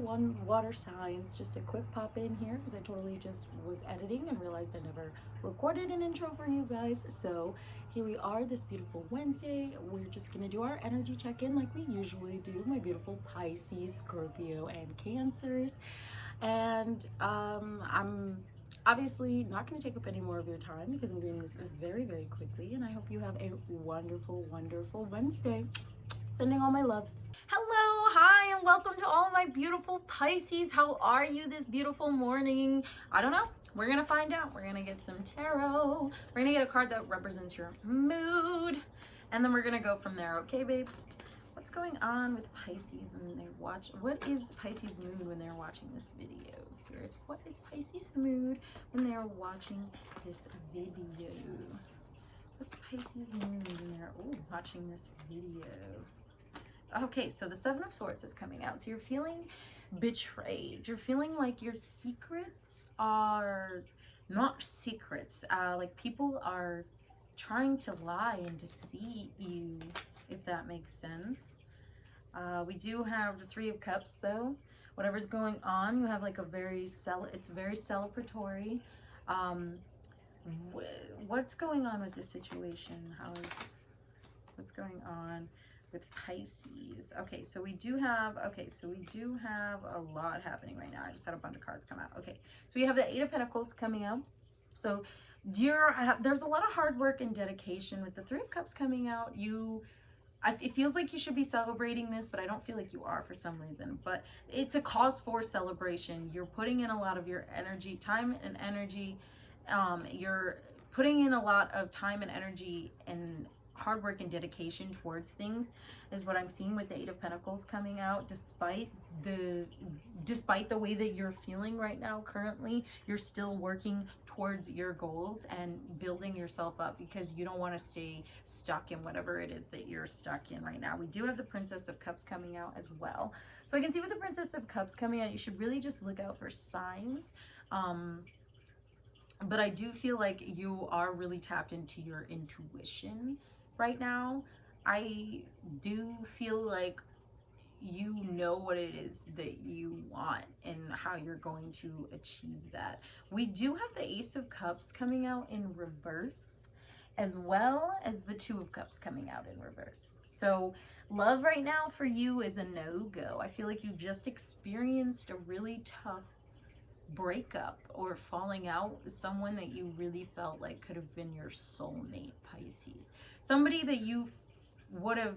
water signs. Just a quick pop in here because I totally just was editing and realized I never recorded an intro for you guys. So here we are this beautiful Wednesday. We're just gonna do our energy check-in like we usually do, my beautiful Pisces, Scorpio, and Cancers. And I'm obviously not going to take up any more of your time because I'm doing this very, very quickly, and I hope you have a wonderful, wonderful Wednesday. Sending all my love. Hello, hi, and welcome to all my beautiful Pisces. How are you this beautiful morning? I don't know. We're going to find out. We're going to get some tarot. We're going to get a card that represents your mood, and then we're going to go from there. Okay, babes? What's going on with Pisces when they watch? What is Pisces' mood when they're watching this video, spirits? What is Pisces' mood when they are watching this video? What's Pisces' mood when they're watching this video? Okay, so the Seven of Swords is coming out. So you're feeling betrayed. You're feeling like your secrets are not secrets. Like people are trying to lie and deceive you, if that makes sense. We do have the Three of Cups though. Whatever's going on, you have like a it's very celebratory. What's going on with this situation? What's going on with Pisces? Okay, so we do have a lot happening right now. I just had a bunch of cards come out. Okay, so we have the Eight of Pentacles coming out. So there's a lot of hard work and dedication with the Three of Cups coming out. It feels like you should be celebrating this, but I don't feel like you are for some reason. But it's a cause for celebration. You're putting in a lot of your energy, time and energy. You're putting in a lot of time and energy and hard work and dedication towards things, is what I'm seeing with the Eight of Pentacles coming out. Despite the way that you're feeling right now currently, you're still working towards your goals and building yourself up because you don't want to stay stuck in whatever it is that you're stuck in right now. We do have the Princess of Cups coming out as well. So I can see with the Princess of Cups coming out, you should really just look out for signs. But I do feel like you are really tapped into your intuition right now. I do feel like you know what it is that you want and how you're going to achieve that. We do have the Ace of Cups coming out in reverse, as well as the Two of Cups coming out in reverse. So love right now for you is a no-go. I feel like you just experienced a really tough breakup or falling out with someone that you really felt like could have been your soulmate, Pisces. Somebody that you would have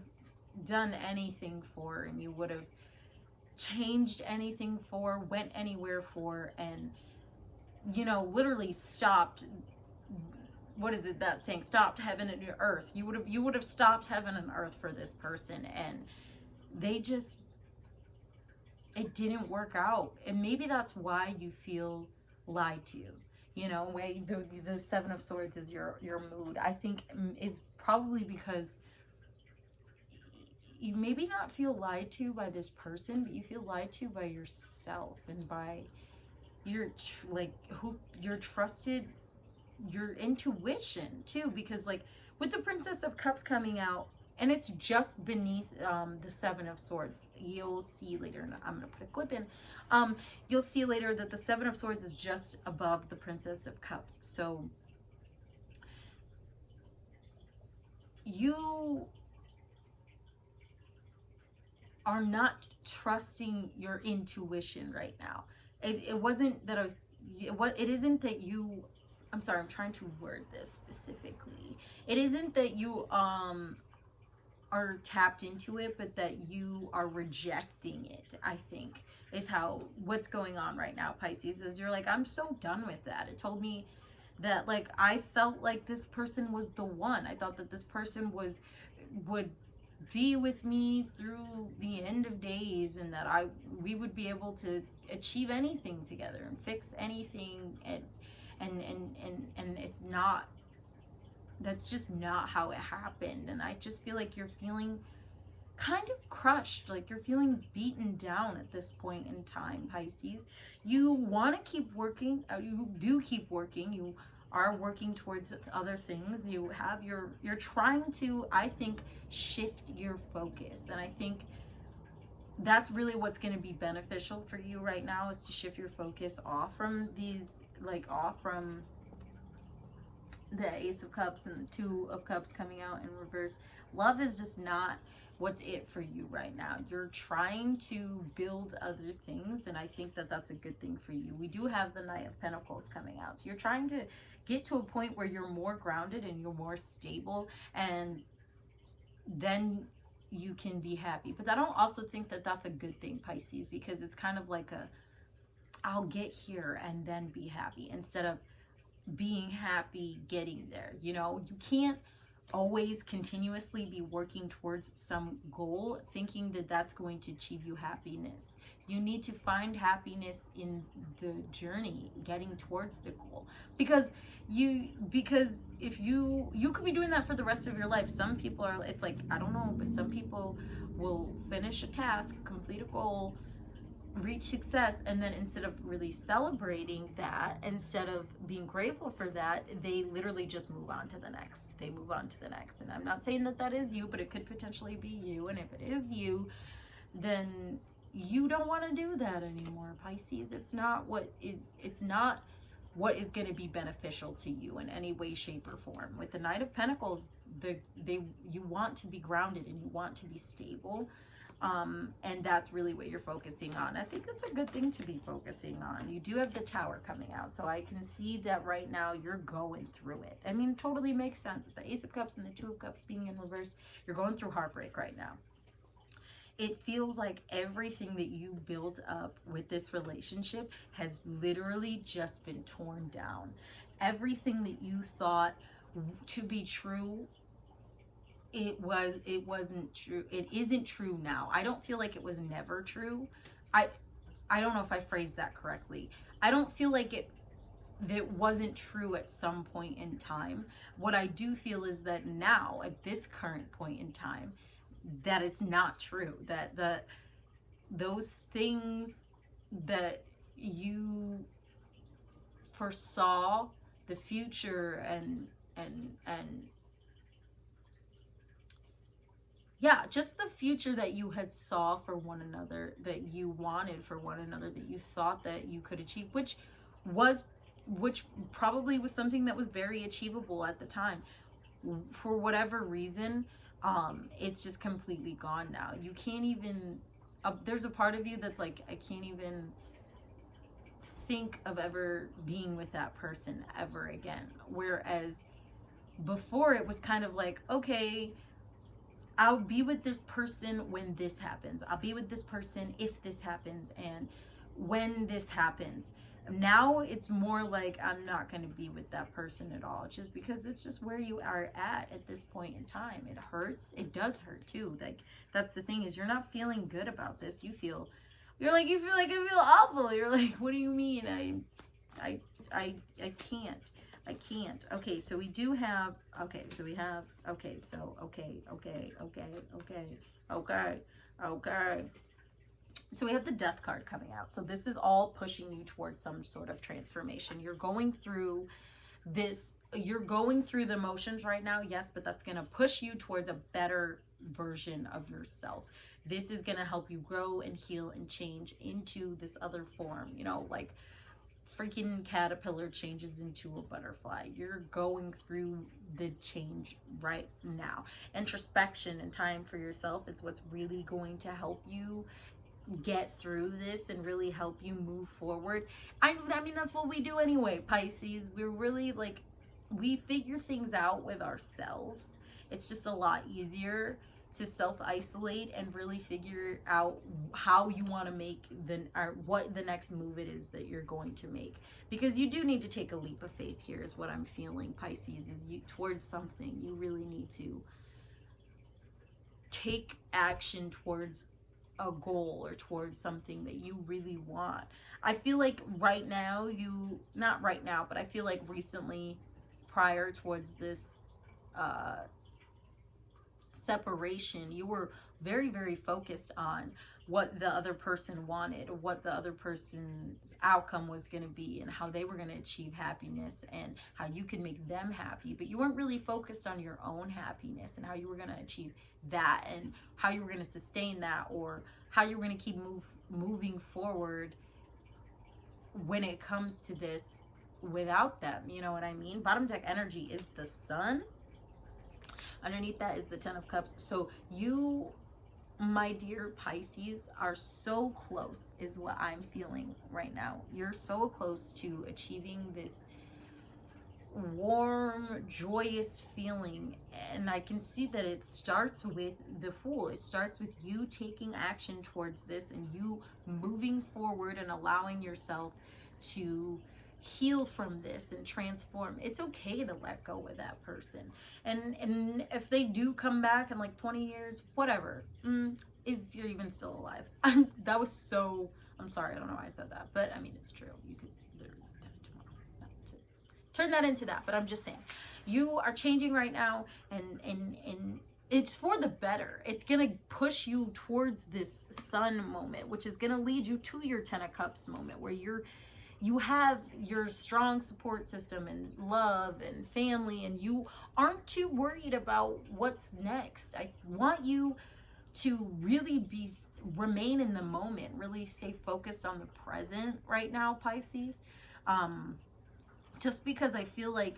done anything for, and you would have changed anything for, went anywhere for, and literally stopped, what is it that saying, stopped heaven and earth. You would have stopped heaven and earth for this person, and it didn't work out. And maybe that's why you feel lied to. Where the Seven of Swords is your mood, I think, is probably because you maybe not feel lied to by this person, but you feel lied to by yourself and by your intuition too. Because like with the Princess of Cups coming out, and it's just beneath the Seven of Swords, you'll see later, and I'm gonna put a clip in, you'll see later that the Seven of Swords is just above the Princess of Cups. So you are not trusting your intuition right now. It wasn't that it isn't that you, I'm sorry, I'm trying to word this specifically. It isn't that you are tapped into it, but that you are rejecting it, I think, is what's going on right now, Pisces, is you're like, I'm so done with that. It told me that, like, I felt like this person was the one. I thought that this person would be with me through the end of days, and that we would be able to achieve anything together and fix anything, and it's not, that's just not how it happened. And I just feel like you're feeling kind of crushed, like you're feeling beaten down at this point in time, Pisces. You want to keep working, you do keep working, you are working towards other things. You're trying to, I think, shift your focus. And I think that's really what's going to be beneficial for you right now, is to shift your focus off from these, like off from the Ace of Cups and the Two of Cups coming out in reverse. Love is just not what's it for you right now. You're trying to build other things, and I think that that's a good thing for you. We do have the Knight of Pentacles coming out, so you're trying to get to a point where you're more grounded and you're more stable, and then you can be happy. But I don't also think that that's a good thing, Pisces, because it's kind of like a, I'll get here and then be happy, instead of being happy getting there. You know, you can't always continuously be working towards some goal thinking that that's going to achieve you happiness. You need to find happiness in the journey getting towards the goal, because if you could be doing that for the rest of your life. Some people are, it's like, I don't know, but some people will finish a task, complete a goal, reach success, and then instead of really celebrating that, instead of being grateful for that, they literally just move on to the next. They move on to the next. And I'm not saying that that is you, but it could potentially be you. And if it is you, then you don't want to do that anymore, Pisces. It's not what is going to be beneficial to you in any way, shape, or form. With the Knight of Pentacles, you want to be grounded and you want to be stable. And that's really what you're focusing on. I think it's a good thing to be focusing on. You do have the Tower coming out, so I can see that right now you're going through it. I mean, it totally makes sense. With the Ace of Cups and the Two of Cups being in reverse, you're going through heartbreak right now. It feels like everything that you built up with this relationship has literally just been torn down. Everything that you thought to be true, it wasn't true. It isn't true now. I don't feel like it was never true. I don't know if I phrased that correctly. I don't feel like it wasn't true at some point in time. What I do feel is that now, at this current point in time, that it's not true. That those things that you foresaw, the future, and yeah, just the future that you had saw for one another, that you wanted for one another, that you thought that you could achieve, which probably was something that was very achievable at the time. For whatever reason, it's just completely gone now. You can't even, there's a part of you that's like, I can't even think of ever being with that person ever again. Whereas before, it was kind of like, okay, I'll be with this person when this happens. I'll be with this person if this happens and when this happens. Now it's more like, I'm not going to be with that person at all, just because it's just where you are at this point in time. It hurts. It does hurt too. Like, that's the thing, is you're not feeling good about this. You feel like I feel awful. You're like, what do you mean? I can't. Okay, so we do have, okay, so we have, okay, so, okay. So we have the Death card coming out. So this is all pushing you towards some sort of transformation. You're going through this, you're going through the motions right now, yes, but that's going to push you towards a better version of yourself. This is going to help you grow and heal and change into this other form, you know, like freaking caterpillar changes into a butterfly. You're going through the change right now. Introspection and time for yourself, it's what's really going to help you get through this and really help you move forward. I mean, that's what we do anyway, Pisces. We're really like, we figure things out with ourselves. It's just a lot easier to self-isolate and really figure out how you want to make what the next move it is that you're going to make, because you do need to take a leap of faith here, is what I'm feeling, Pisces, is you towards something. You really need to take action towards a goal or towards something that you really want. I feel like right now, not right now, but I feel like recently, prior towards this separation, you were very, very focused on what the other person wanted, what the other person's outcome was going to be, and how they were going to achieve happiness and how you can make them happy. But you weren't really focused on your own happiness and how you were going to achieve that and how you were going to sustain that, or how you were going to keep moving forward when it comes to this without them. You know what I mean? Bottom deck energy is the Sun. Underneath that is the Ten of Cups. So you, my dear Pisces, are so close, is what I'm feeling right now. You're so close to achieving this warm, joyous feeling. And I can see that it starts with the Fool. It starts with you taking action towards this and you moving forward and allowing yourself to heal from this and transform. It's okay to let go of that person. And if they do come back in like 20 years, whatever, if you're even still alive. I'm sorry, I don't know why I said that, but I mean, it's true. You could literally die tomorrow. Not to turn that into that, but I'm just saying, you are changing right now, and it's for the better. It's gonna push you towards this Sun moment, which is gonna lead you to your Ten of Cups moment, where you have your strong support system and love and family, and you aren't too worried about what's next. I want you to really remain in the moment, really stay focused on the present right now, Pisces. Just because I feel like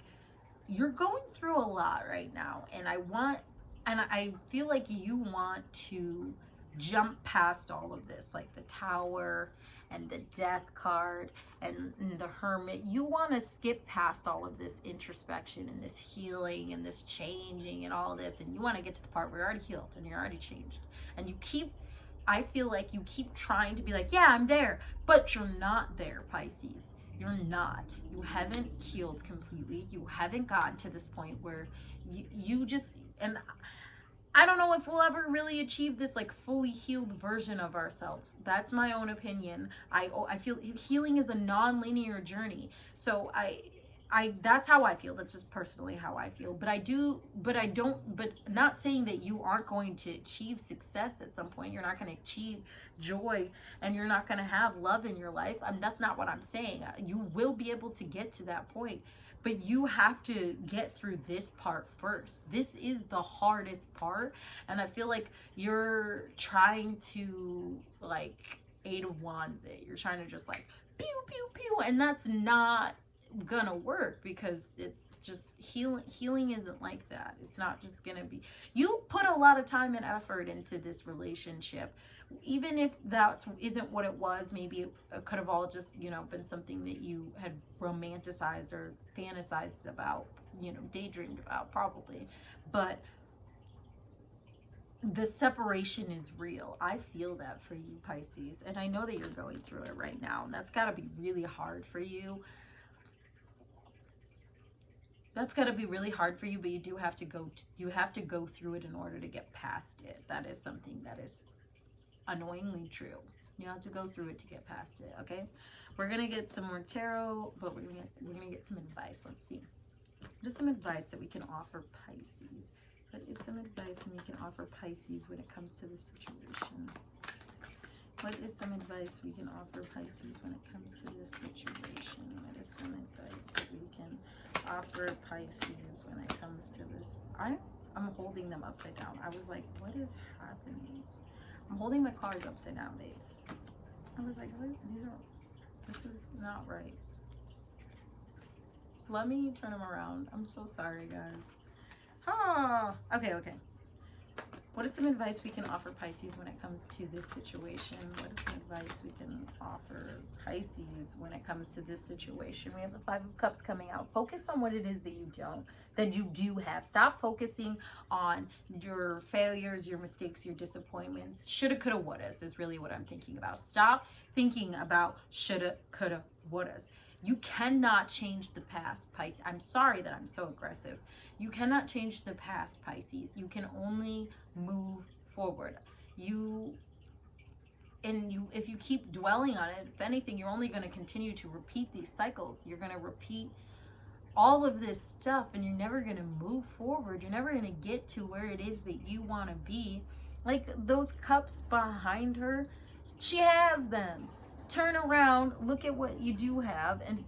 you're going through a lot right now, and I feel like you want to jump past all of this, like the Tower and the Death card and the Hermit. You want to skip past all of this introspection and this healing and this changing and all this, and you want to get to the part where you're already healed and you're already changed. And I feel like you keep trying to be like, yeah, I'm there, but you're not there, Pisces. You're not. You haven't healed completely. You haven't gotten to this point where you just, and I don't know if we'll ever really achieve this like fully healed version of ourselves. That's my own opinion. I feel healing is a non-linear journey. So that's how I feel. That's just personally how I feel. But not saying that you aren't going to achieve success at some point. You're not going to achieve joy and you're not going to have love in your life. That's not what I'm saying. You will be able to get to that point. But you have to get through this part first. This is the hardest part. And I feel like you're trying to like Eight of Wands it. You're trying to just like pew, pew, pew. And that's not gonna work, because it's just healing isn't like that. It's not just gonna be, you put a lot of time and effort into this relationship. Even if that isn't what it was, maybe it could have all just, been something that you had romanticized or fantasized about, daydreamed about probably. But the separation is real. I feel that for you, Pisces. And I know that you're going through it right now. And that's got to be really hard for you. That's got to be really hard for you, but you have to go through it in order to get past it. That is something that is annoyingly true. You have to go through it to get past it. Okay, we're gonna get some more tarot, but we're gonna get some advice. Let's see, just some advice that we can offer Pisces. What is some advice we can offer Pisces when it comes to this situation? What is some advice we can offer Pisces when it comes to this situation? What is some advice that we can offer Pisces when it comes to this? I'm holding them upside down. I was like, what is happening? I'm holding my cards upside down, babes. I was like, this is not right. Let me turn them around. I'm so sorry, guys. Okay. What is some advice we can offer Pisces when it comes to this situation? What is some advice we can offer Pisces when it comes to this situation? We have the Five of Cups coming out. Focus on what it is that you do have. Stop focusing on your failures, your mistakes, your disappointments. Shoulda, coulda, wouldas is really what I'm thinking about. Stop thinking about shoulda, coulda, wouldas. You cannot change the past, Pisces. I'm sorry that I'm so aggressive. You cannot change the past, Pisces. You can only move forward. If you keep dwelling on it, if anything, you're only going to continue to repeat these cycles. You're going to repeat all of this stuff, and you're never going to move forward. You're never going to get to where it is that you want to be. Like those cups behind her, She has them. Turn around, look at what you do have, and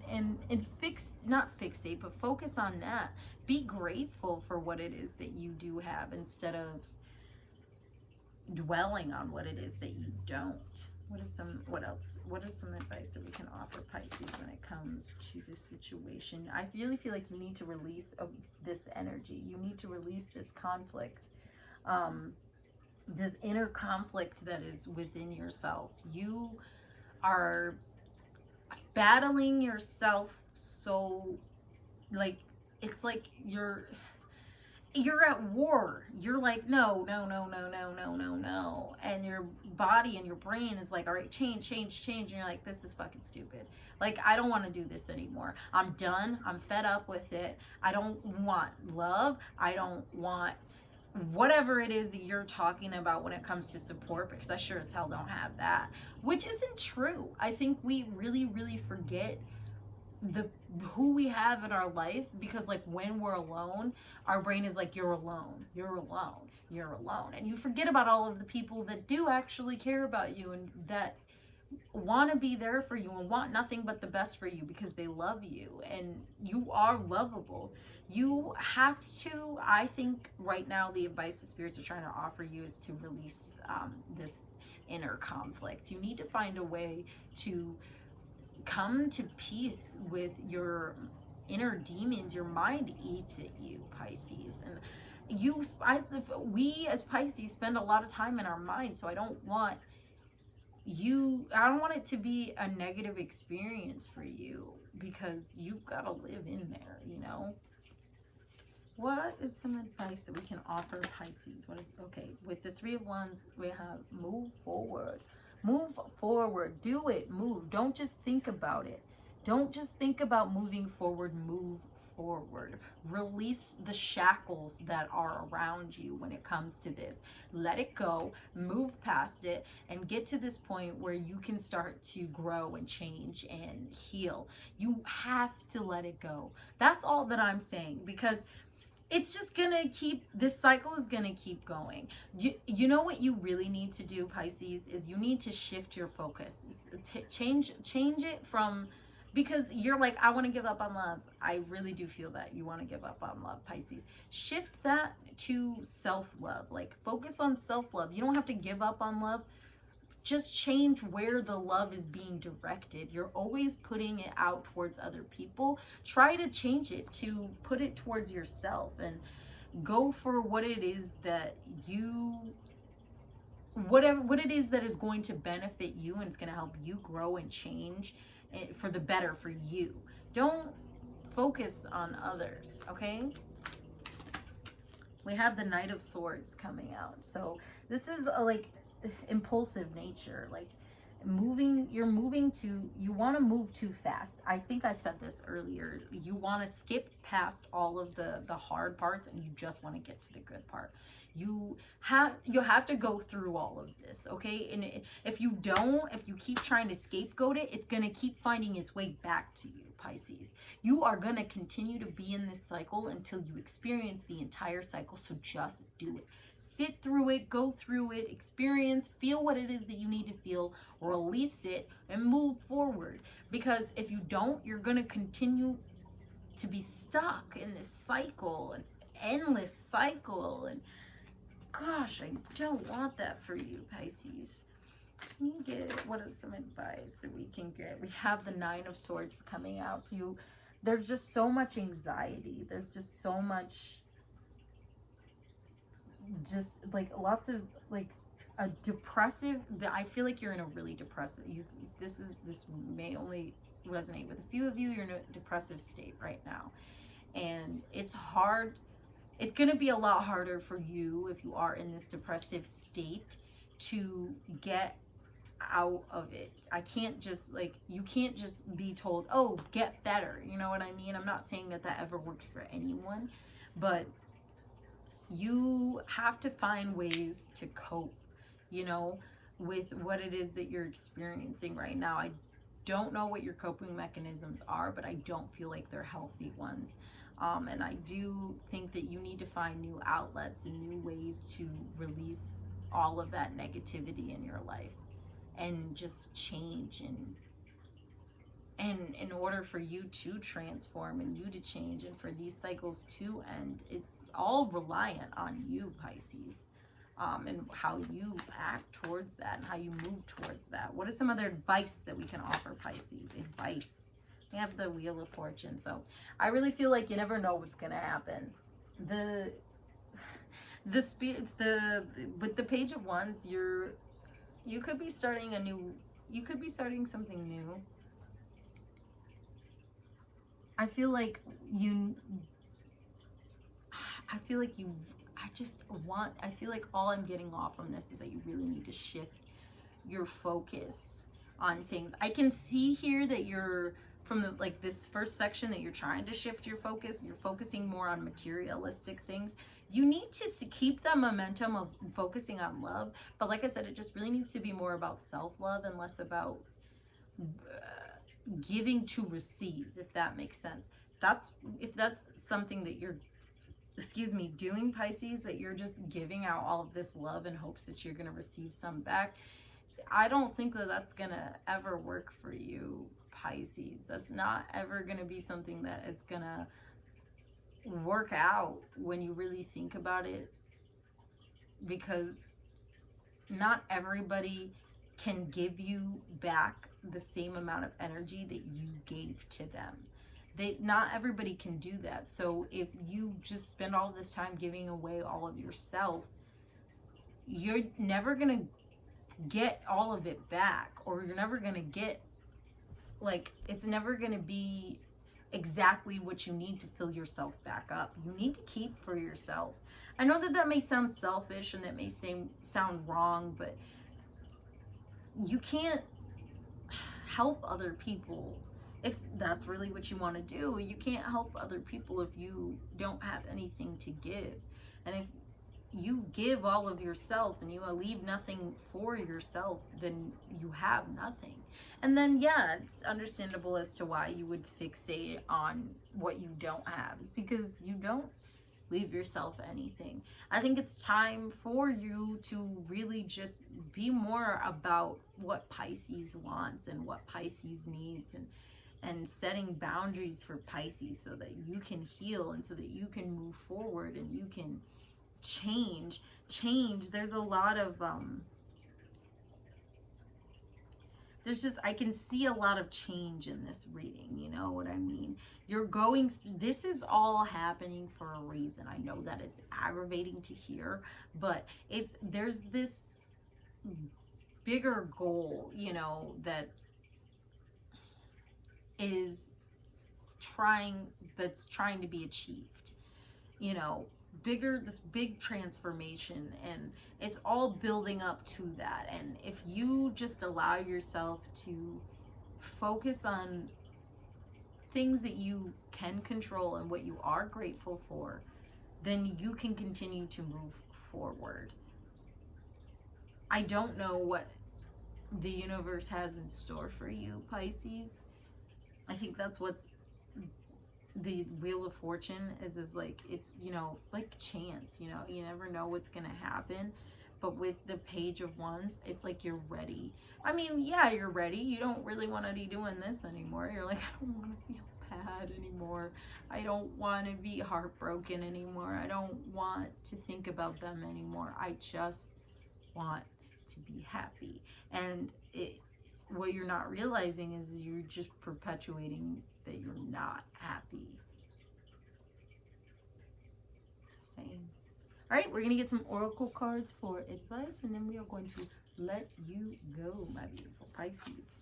not fixate, but focus on that. Be grateful for what it is that you do have instead of dwelling on what it is that you don't. What is some advice that we can offer Pisces when it comes to this situation? I really feel like you need to release this energy. You need to release this conflict, this inner conflict that is within yourself. You are battling yourself, so like it's like you're at war. You're like, no, and your body and your brain is like, all right, change, and you're like, this is fucking stupid. Like, I don't want to do this anymore. I'm done. I'm fed up with it. I don't want love. I don't want whatever it is that you're talking about when it comes to support, because I sure as hell don't have that, which isn't true. I think we really forget who we have in our life, because like when we're alone, our brain is like, you're alone, and you forget about all of the people that do actually care about you and that want to be there for you and want nothing but the best for you because they love you and you are lovable. You have to, I think right now the advice the spirits are trying to offer you is to release this inner conflict. You need to find a way to come to peace with your inner demons. Your mind eats at you, Pisces, and we as Pisces spend a lot of time in our mind, so I don't want it to be a negative experience for you, because you've got to live in there, you know. What is some advice that we can offer Pisces? Okay, with the Three of Wands, we have move forward. Move forward. Do it. Move. Don't just think about it. Don't just think about moving forward. Move forward. Release the shackles that are around you when it comes to this. Let it go. Move past it and get to this point where you can start to grow and change and heal. You have to let it go. That's all that I'm saying, because it's just gonna this cycle is gonna keep going. You know what you really need to do, Pisces, is you need to shift your focus. Change it from, because you're like, I want to give up on love. I really do feel that you want to give up on love, Pisces. Shift that to self-love. Like, focus on self-love. You don't have to give up on love. Just change where the love is being directed. You're always putting it out towards other people. Try to change it to put it towards yourself and go for what it is that what it is that is going to benefit you and it's going to help you grow and change for the better for you. Don't focus on others, okay? We have the Knight of Swords coming out. So this is like impulsive nature, like you want to move too fast. I think I said this earlier. You want to skip past all of the hard parts and you just want to get to the good part. You have to go through all of this, okay? And if you keep trying to scapegoat it, it's going to keep finding its way back to you, Pisces. You are going to continue to be in this cycle until you experience the entire cycle. So just do it. Sit through it, go through it, experience, feel what it is that you need to feel, release it, and move forward. Because if you don't, you're going to continue to be stuck in this cycle, an endless cycle. And gosh, I don't want that for you, Pisces. Can you get, what is some advice that we can get? We have the Nine of Swords coming out. So there's just so much anxiety. There's just so much, just like lots of like a depressive, I feel like you're in a really depressive, this may only resonate with a few of you. You're in a depressive state right now, and it's hard. It's going to be a lot harder for you if you are in this depressive state to get out of it. You can't just be told, oh, get better. You know what I mean? I'm not saying that ever works for anyone, but you have to find ways to cope, you know, with what it is that you're experiencing right now. I don't know what your coping mechanisms are, but I don't feel like they're healthy ones. And I do think that you need to find new outlets and new ways to release all of that negativity in your life. and just change, and in order for you to transform and you to change and for these cycles to end, it's all reliant on you, Pisces, and how you act towards that and how you move towards that. What is some other advice that we can offer, Pisces? Advice. We have the Wheel of Fortune. So I really feel like you never know what's going to happen. With the Page of Wands, you could be starting something new. I feel like all I'm getting off from this is that you really need to shift your focus on things. I can see here that you're, from the, like, this first section, that you're trying to shift your focus. You're focusing more on materialistic things. You need to keep the momentum of focusing on love. But like I said, it just really needs to be more about self-love and less about giving to receive, if that makes sense. If that's something that you're doing, Pisces, that you're just giving out all of this love in hopes that you're going to receive some back, I don't think that that's going to ever work for you, Pisces. That's not ever going to be something that is going to work out when you really think about it, because not everybody can give you back the same amount of energy that you gave to them. Not everybody can do that. So if you just spend all this time giving away all of yourself, you're never going to get all of it back, or you're never going to get, like, it's never going to be exactly what you need to fill yourself back up. You need to keep for yourself. I know that may sound selfish and that may sound wrong, but you can't help other people if that's really what you want to do. You can't help other people if you don't have anything to give. And if you give all of yourself and you leave nothing for yourself, then you have nothing. And then, yeah, it's understandable as to why you would fixate on what you don't have. It's because you don't leave yourself anything. I think it's time for you to really just be more about what Pisces wants and what Pisces needs, and setting boundaries for Pisces so that you can heal and so that you can move forward and you can change. There's a lot of I can see a lot of change in this reading, you know what I mean? This is all happening for a reason. I know that is aggravating to hear, but there's this bigger goal, you know, that is trying to be achieved, you know, this big transformation, and it's all building up to that. And if you just allow yourself to focus on things that you can control and what you are grateful for, then you can continue to move forward. I don't know what the universe has in store for you, Pisces. I think that's what's the Wheel of Fortune is like, it's, you know, like chance, you know, you never know what's gonna happen. But with the Page of Wands, it's like you're ready. I mean, yeah, you're ready. You don't really want to be doing this anymore. You're like, I don't want to feel bad anymore. I don't want to be heartbroken anymore. I don't want to think about them anymore. I just want to be happy. And what you're not realizing is you're just perpetuating that you're not happy. Just saying. All right, we're going to get some oracle cards for advice, and then we are going to let you go, my beautiful Pisces.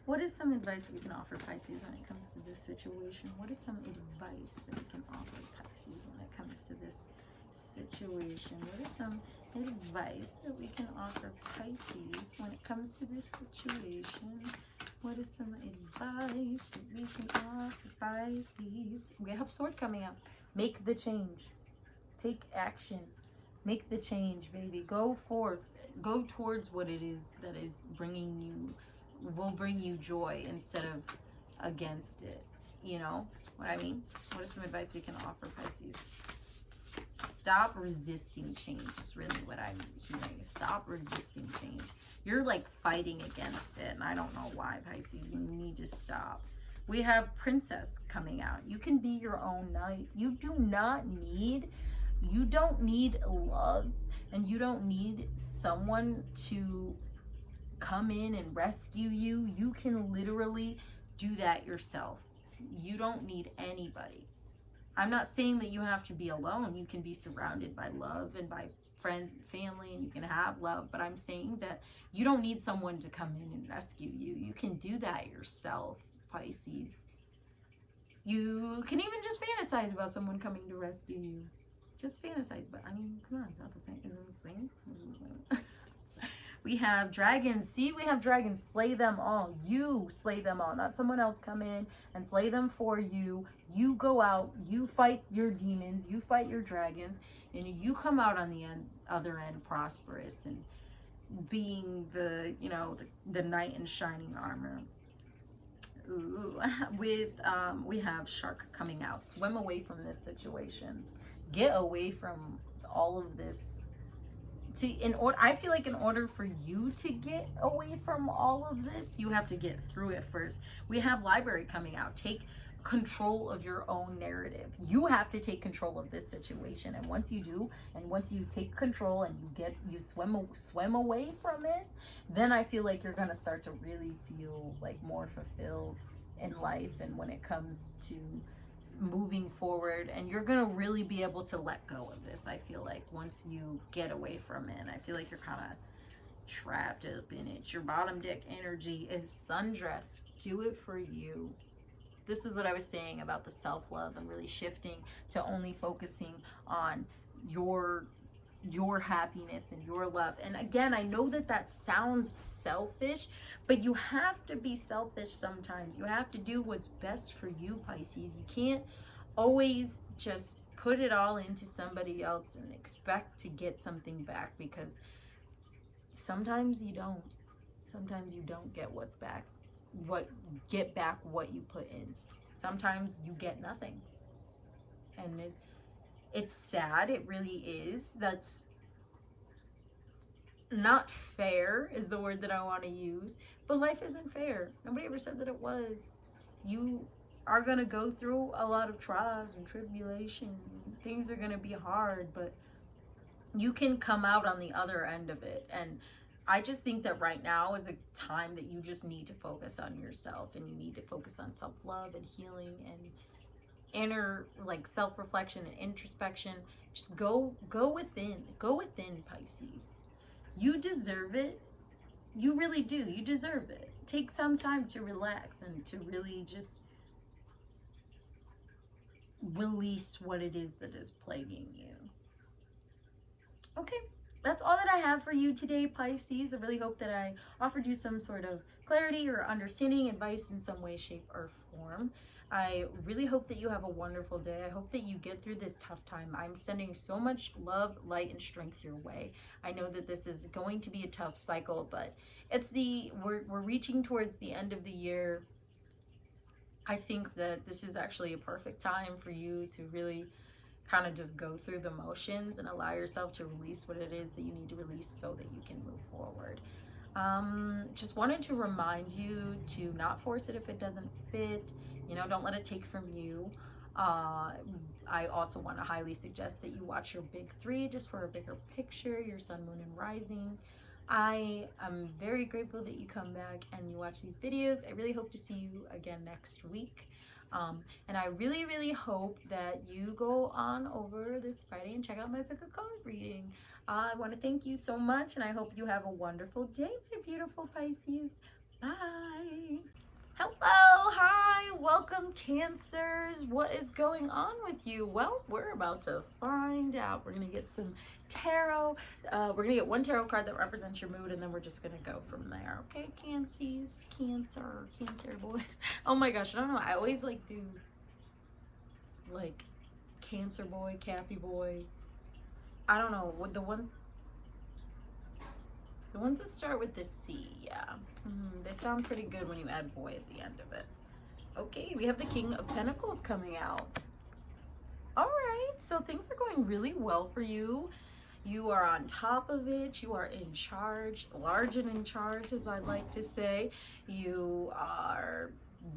What is some advice that we can offer Pisces when it comes to this situation? What is some advice that we can offer Pisces when it comes to this situation? What is some advice that we can offer Pisces when it comes to this situation? What is some advice that we can offer Pisces? We have Sword coming up. Make the change. Take action. Make the change, baby. Go forth. Go towards what it is that is will bring you joy instead of against it. You know what I mean? What is some advice we can offer Pisces? Stop resisting change is really what I'm hearing. Stop resisting change. You're like fighting against it, and I don't know why, Pisces, and you need to stop. We have Princess coming out. You can be your own knight. You don't need love, and you don't need someone to come in and rescue you. You can literally do that yourself. You don't need anybody. I'm not saying that you have to be alone. You can be surrounded by love and by friends and family, and you can have love, but I'm saying that you don't need someone to come in and rescue you. You can do that yourself, Pisces. You can even just fantasize about someone coming to rescue you. Just fantasize, but I mean, come on, it's not the same. Isn't it the same? We have dragons. See, we have dragons. Slay them all. You slay them all. Not someone else come in and slay them for you. You go out. You fight your demons. You fight your dragons. And you come out on the other end prosperous and being the, you know, the knight in shining armor. Ooh. We have shark coming out. Swim away from this situation. Get away from all of this. I feel like in order for you to get away from all of this, you have to get through it first. We have library coming out. Take control of your own narrative. You have to take control of this situation, and once you do, and once you take control and you swim away from it, then I feel like you're gonna start to really feel like more fulfilled in life, and when it comes to moving forward, and you're gonna really be able to let go of this. I feel like once you get away from it, I feel like you're kind of trapped up in it. Your bottom deck energy is sundress. Do it for you. This is what I was saying about the self-love and really shifting to only focusing on your happiness and your love. And again, I know that sounds selfish, but you have to be selfish sometimes. You have to do what's best for you, Pisces. You can't always just put it all into somebody else and expect to get something back, because sometimes you don't. Sometimes you don't get back what you put in. Sometimes you get nothing. And it's sad, it really is. That's not fair is the word that I want to use, but life isn't fair. Nobody ever said that it was. You are going to go through a lot of trials and tribulations. Things are going to be hard, but you can come out on the other end of it. And I just think that right now is a time that you just need to focus on yourself, and you need to focus on self-love and healing and inner like self-reflection and introspection. Just go within, Pisces. You deserve it. You really do. You deserve it. Take some time to relax and to really just release what it is that is plaguing you. Okay, that's all that I have for you today, Pisces. I really hope that I offered you some sort of clarity or understanding, advice in some way, shape, or form. I really hope that you have a wonderful day. I hope that you get through this tough time. I'm sending so much love, light, and strength your way. I know that this is going to be a tough cycle, but we're reaching towards the end of the year. I think that this is actually a perfect time for you to really kind of just go through the motions and allow yourself to release what it is that you need to release so that you can move forward. Just wanted to remind you to not force it if it doesn't fit. You know, don't let it take from you. I also want to highly suggest that you watch your big three just for a bigger picture, your sun, moon, and rising. I am very grateful that you come back and you watch these videos. I really hope to see you again next week. And I really, really hope that you go on over this Friday and check out my pick a card reading. I want to thank you so much, and I hope you have a wonderful day, my beautiful Pisces. Bye. Hello, hi, welcome, Cancers. What is going on with you? Well, we're about to find out. We're going to get some tarot. We're going to get one tarot card that represents your mood, and then we're just going to go from there. Okay, Cancer boy. Oh my gosh, I don't know. I always like do like Cancer boy, Cappy boy. I don't know. What the ones that start with the C, yeah. They sound pretty good when you add boy at the end of it. Okay, we have the King of Pentacles coming out. All right. So things are going really well for you. You are on top of it. You are in charge, large and in charge, as I like to say. You are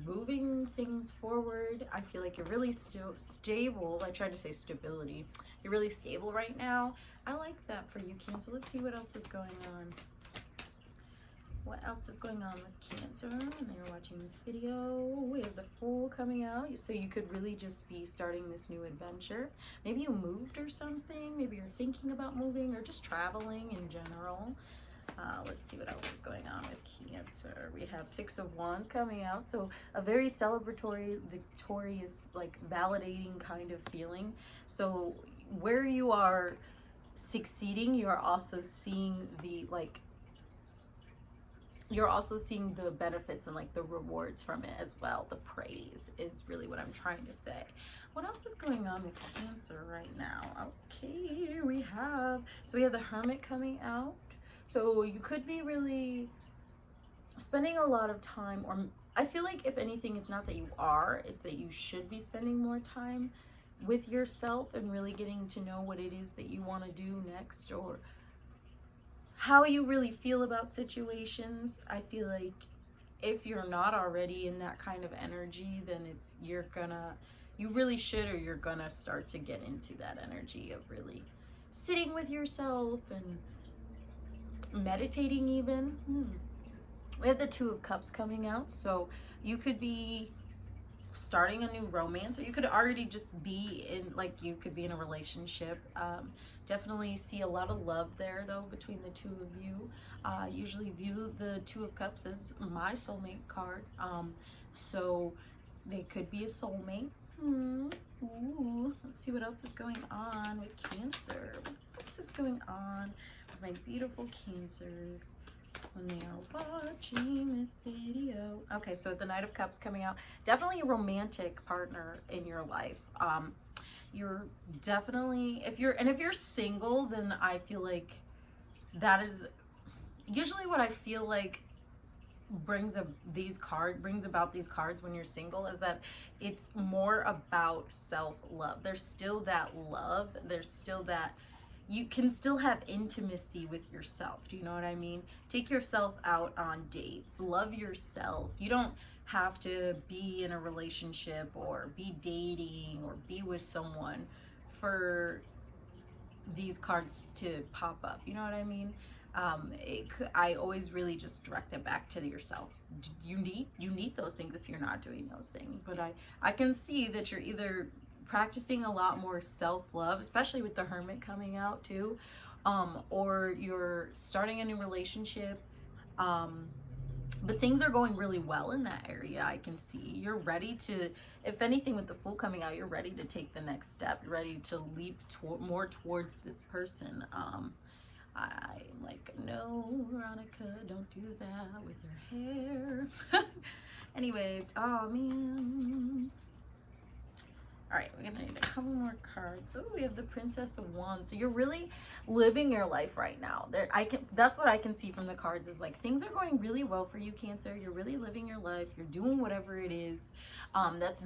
moving things forward. I feel like you're really stable. I tried to say stability. You're really stable right now. I like that for you, Cancer. Let's see what else is going on. What else is going on with Cancer? And you're watching this video. We have the Fool coming out. So you could really just be starting this new adventure. Maybe you moved or something. Maybe you're thinking about moving or just traveling in general. Let's see what else is going on with Cancer. We have Six of Wands coming out. So a very celebratory, victorious, like validating kind of feeling. So where you are succeeding, you are also seeing the you're also seeing the benefits and like the rewards from it as well. The praise is really what I'm trying to say. What else is going on with Cancer right now? Okay, we have the Hermit coming out. So you could be really spending a lot of time, or I feel like if anything, it's not that you are, it's that you should be spending more time with yourself and really getting to know what it is that you want to do next, or how you really feel about situations. I feel like if you're not already in that kind of energy, then you really should, or you're gonna start to get into that energy of really sitting with yourself and meditating even. We have the Two of Cups coming out. So you could be starting a new romance, or you could already just be in, like, you could be in a relationship. Definitely see a lot of love there though between the two of you. Usually view the Two of Cups as my soulmate card. So they could be a soulmate. Ooh, let's see what else is going on with Cancer. What else is going on with my beautiful Cancer when they are watching this video? Okay, so the Knight of Cups coming out. Definitely a romantic partner in your life. You're definitely, if you're single, then I feel like that is usually what I feel like brings about these cards when you're single, is that it's more about self-love. There's still that love, there's still that you can still have intimacy with yourself. Do you know what I mean? Take yourself out on dates, love yourself. You don't have to be in a relationship or be dating or be with someone for these cards to pop up. You know what I mean? I always really just direct it back to yourself. You need those things if you're not doing those things. But I can see that you're either practicing a lot more self-love, especially with the Hermit coming out too, or you're starting a new relationship. But things are going really well in that area. I can see you're ready to, if anything, with the Fool coming out, you're ready to take the next step. You're ready to leap more towards this person. I'm like, no, Veronica, don't do that with your hair. Anyways, oh man. All right, we're gonna need a couple more cards. Oh, we have the Princess of Wands. So you're really living your life right now. That's what I can see from the cards, is like things are going really well for you, Cancer. You're really living your life. You're doing whatever it is that's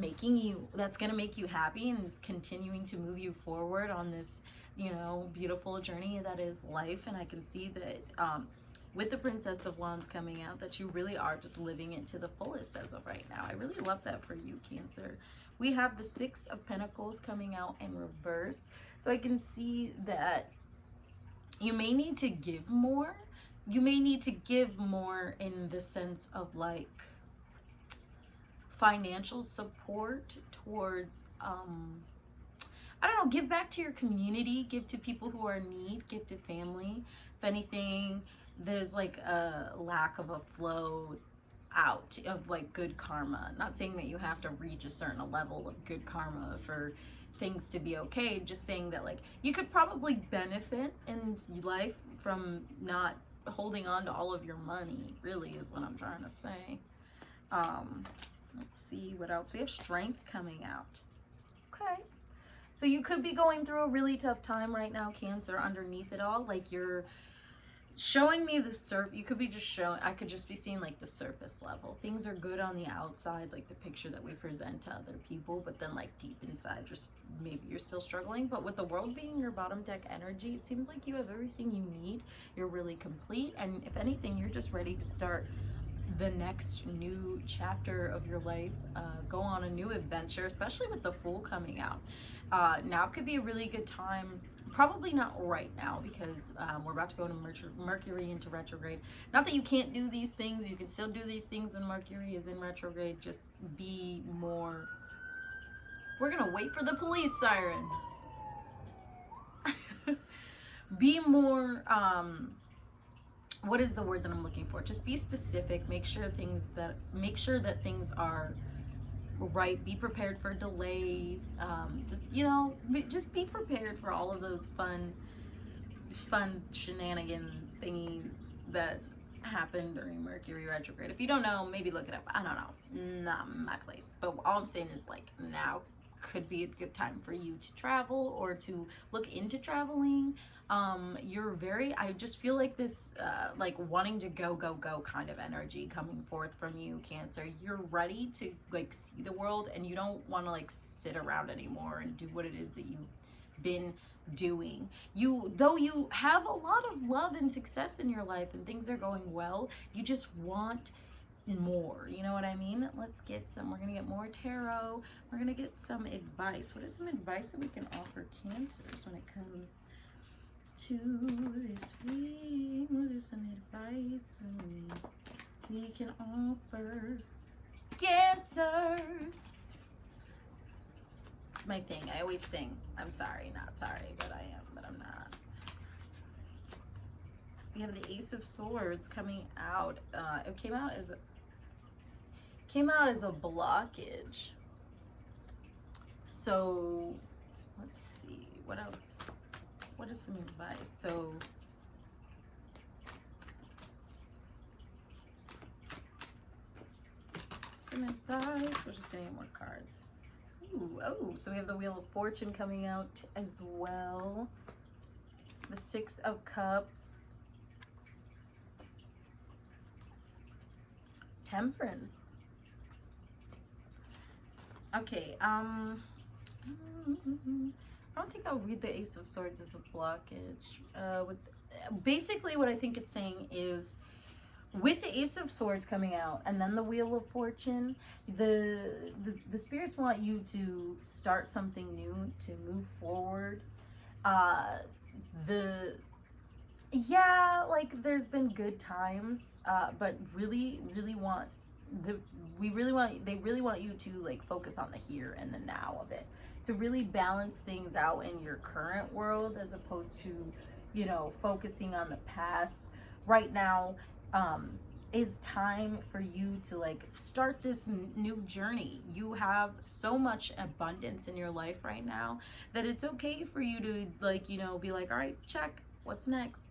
gonna make you happy and is continuing to move you forward on this, you know, beautiful journey that is life. And I can see that with the Princess of Wands coming out, that you really are just living it to the fullest as of right now. I really love that for you, Cancer. We have the Six of Pentacles coming out in reverse. So I can see that you may need to give more. You may need to give more in the sense of like financial support towards, I don't know, give back to your community, give to people who are in need, give to family. If anything, there's like a lack of a flow out of like good karma. Not saying that you have to reach a certain level of good karma for things to be okay, just saying that like you could probably benefit in life from not holding on to all of your money, really is what I'm trying to say. Let's see what else. We have Strength coming out. Okay, so you could be going through a really tough time right now, Cancer. Underneath it all, like you're showing me the surface. You could be just showing, I could just be seeing like the surface level. Things are good on the outside, like the picture that we present to other people, but then like deep inside, just maybe you're still struggling. But with the world being your bottom deck energy, it seems like you have everything you need. You're really complete. And if anything, you're just ready to start the next new chapter of your life, go on a new adventure, especially with the Fool coming out. Now could be a really good time. Probably not right now, because we're about to go into Mercury into retrograde. Not that you can't do these things, you can still do these things when Mercury is in retrograde. Just be more, we're gonna wait for the police siren. Be more, what is the word that I'm looking for? Just be specific. Make sure that things are right. Be prepared for delays. Just, you know, just be prepared for all of those fun shenanigan thingies that happen during Mercury retrograde. If you don't know, maybe look it up. I don't know. Not my place. But all I'm saying is, like, now could be a good time for you to travel or to look into traveling. You're very, I just feel like this, like wanting to go kind of energy coming forth from you, Cancer. You're ready to like see the world, and you don't want to like sit around anymore and do what it is that you've been doing. Though you have a lot of love and success in your life and things are going well, you just want more, you know what I mean? Let's get some, we're gonna get more tarot, we're gonna get some advice. What is some advice that we can offer Cancers when it comes to this week? What is some advice we can offer Cancer? It's my thing, I always sing. I'm sorry, not sorry, but I am, but I'm not. We have the Ace of Swords coming out. It came out as a blockage. So let's see, what else? What is some advice? So some advice. We're just gonna get more cards. Ooh, oh, so we have the Wheel of Fortune coming out as well. The Six of Cups. Temperance. Okay, I don't think I'll read the Ace of Swords as a blockage. Basically what I think it's saying is, with the Ace of Swords coming out and then the Wheel of Fortune, the spirits want you to start something new, to move forward. Yeah, like there's been good times, but they really want you to like focus on the here and the now of it, to really balance things out in your current world, as opposed to, you know, focusing on the past. Right now is time for you to like start this new journey. You have so much abundance in your life right now that it's okay for you to like, you know, be like, all right, check, what's next?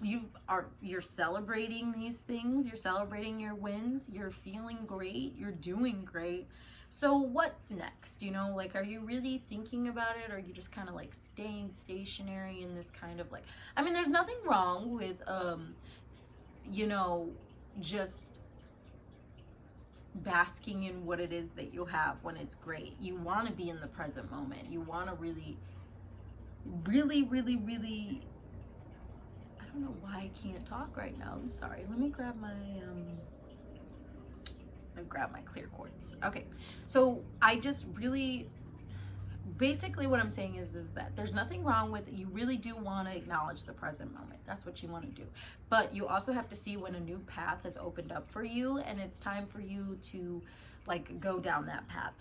You're celebrating these things, you're celebrating your wins, you're feeling great, you're doing great. So what's next? You know, like, are you really thinking about it, or are you just kind of like staying stationary in this kind of like, I mean, there's nothing wrong with you know, just basking in what it is that you have when it's great. You want to be in the present moment. You want to really I don't know why I can't talk right now. I'm sorry. Let me grab my clear quartz. Okay, so I just really, basically what I'm saying is that there's nothing wrong with it. You really do want to acknowledge the present moment. That's what you want to do. But you also have to see when a new path has opened up for you, and it's time for you to like go down that path,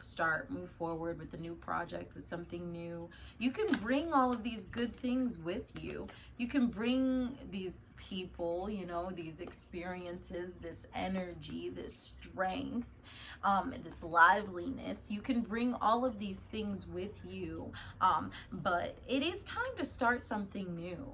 move forward with a new project, with something new. You can bring all of these good things with you. You can bring these people, you know, these experiences, this energy, this strength, this liveliness. You can bring all of these things with you, but it is time to start something new.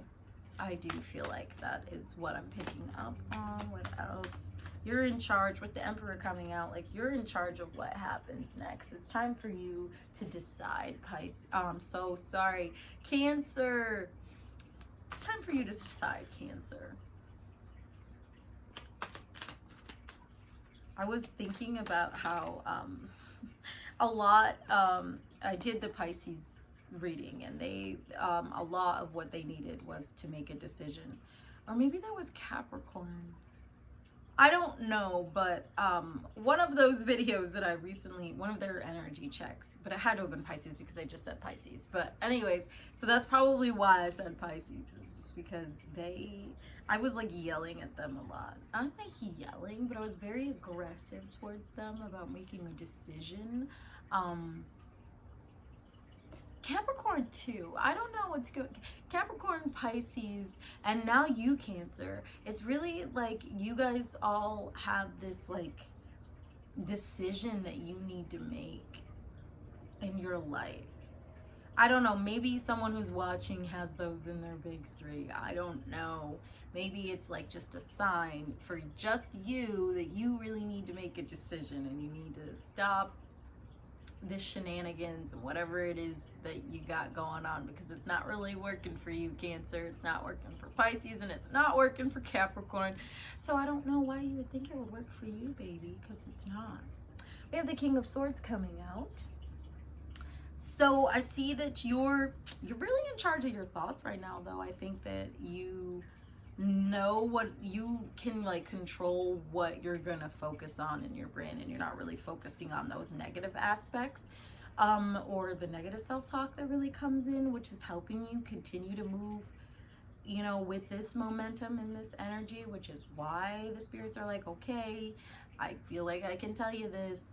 I do feel like that is what I'm picking up on. What else? You're in charge with the Emperor coming out. Like, you're in charge of what happens next. It's time for you to decide, Pisces. I'm so sorry, Cancer. It's time for you to decide, Cancer. I was thinking about how I did the Pisces reading, and they a lot of what they needed was to make a decision. Or maybe that was Capricorn. I don't know, but one of those videos that I recently, one of their energy checks, but it had to have been Pisces because I just said Pisces. But anyways, so that's probably why I said Pisces, is because I was like yelling at them a lot. I'm not like yelling, but I was very aggressive towards them about making a decision. Capricorn too. I don't know what's good. Capricorn, Pisces, and now you, Cancer. It's really like you guys all have this like decision that you need to make in your life. I don't know. Maybe someone who's watching has those in their big three. I don't know. Maybe it's like just a sign for just you that you really need to make a decision and you need to stop this shenanigans and whatever it is that you got going on, because it's not really working for you, Cancer. It's not working for Pisces, and it's not working for Capricorn. So I don't know why you would think it would work for you, baby, because it's not. We have the King of Swords coming out. So I see that you're really in charge of your thoughts right now, though. I think that you know what you can, like, control what you're gonna focus on in your brain, and you're not really focusing on those negative aspects or the negative self-talk that really comes in, which is helping you continue to move, you know, with this momentum and this energy, which is why the spirits are like, okay, I feel like I can tell you this.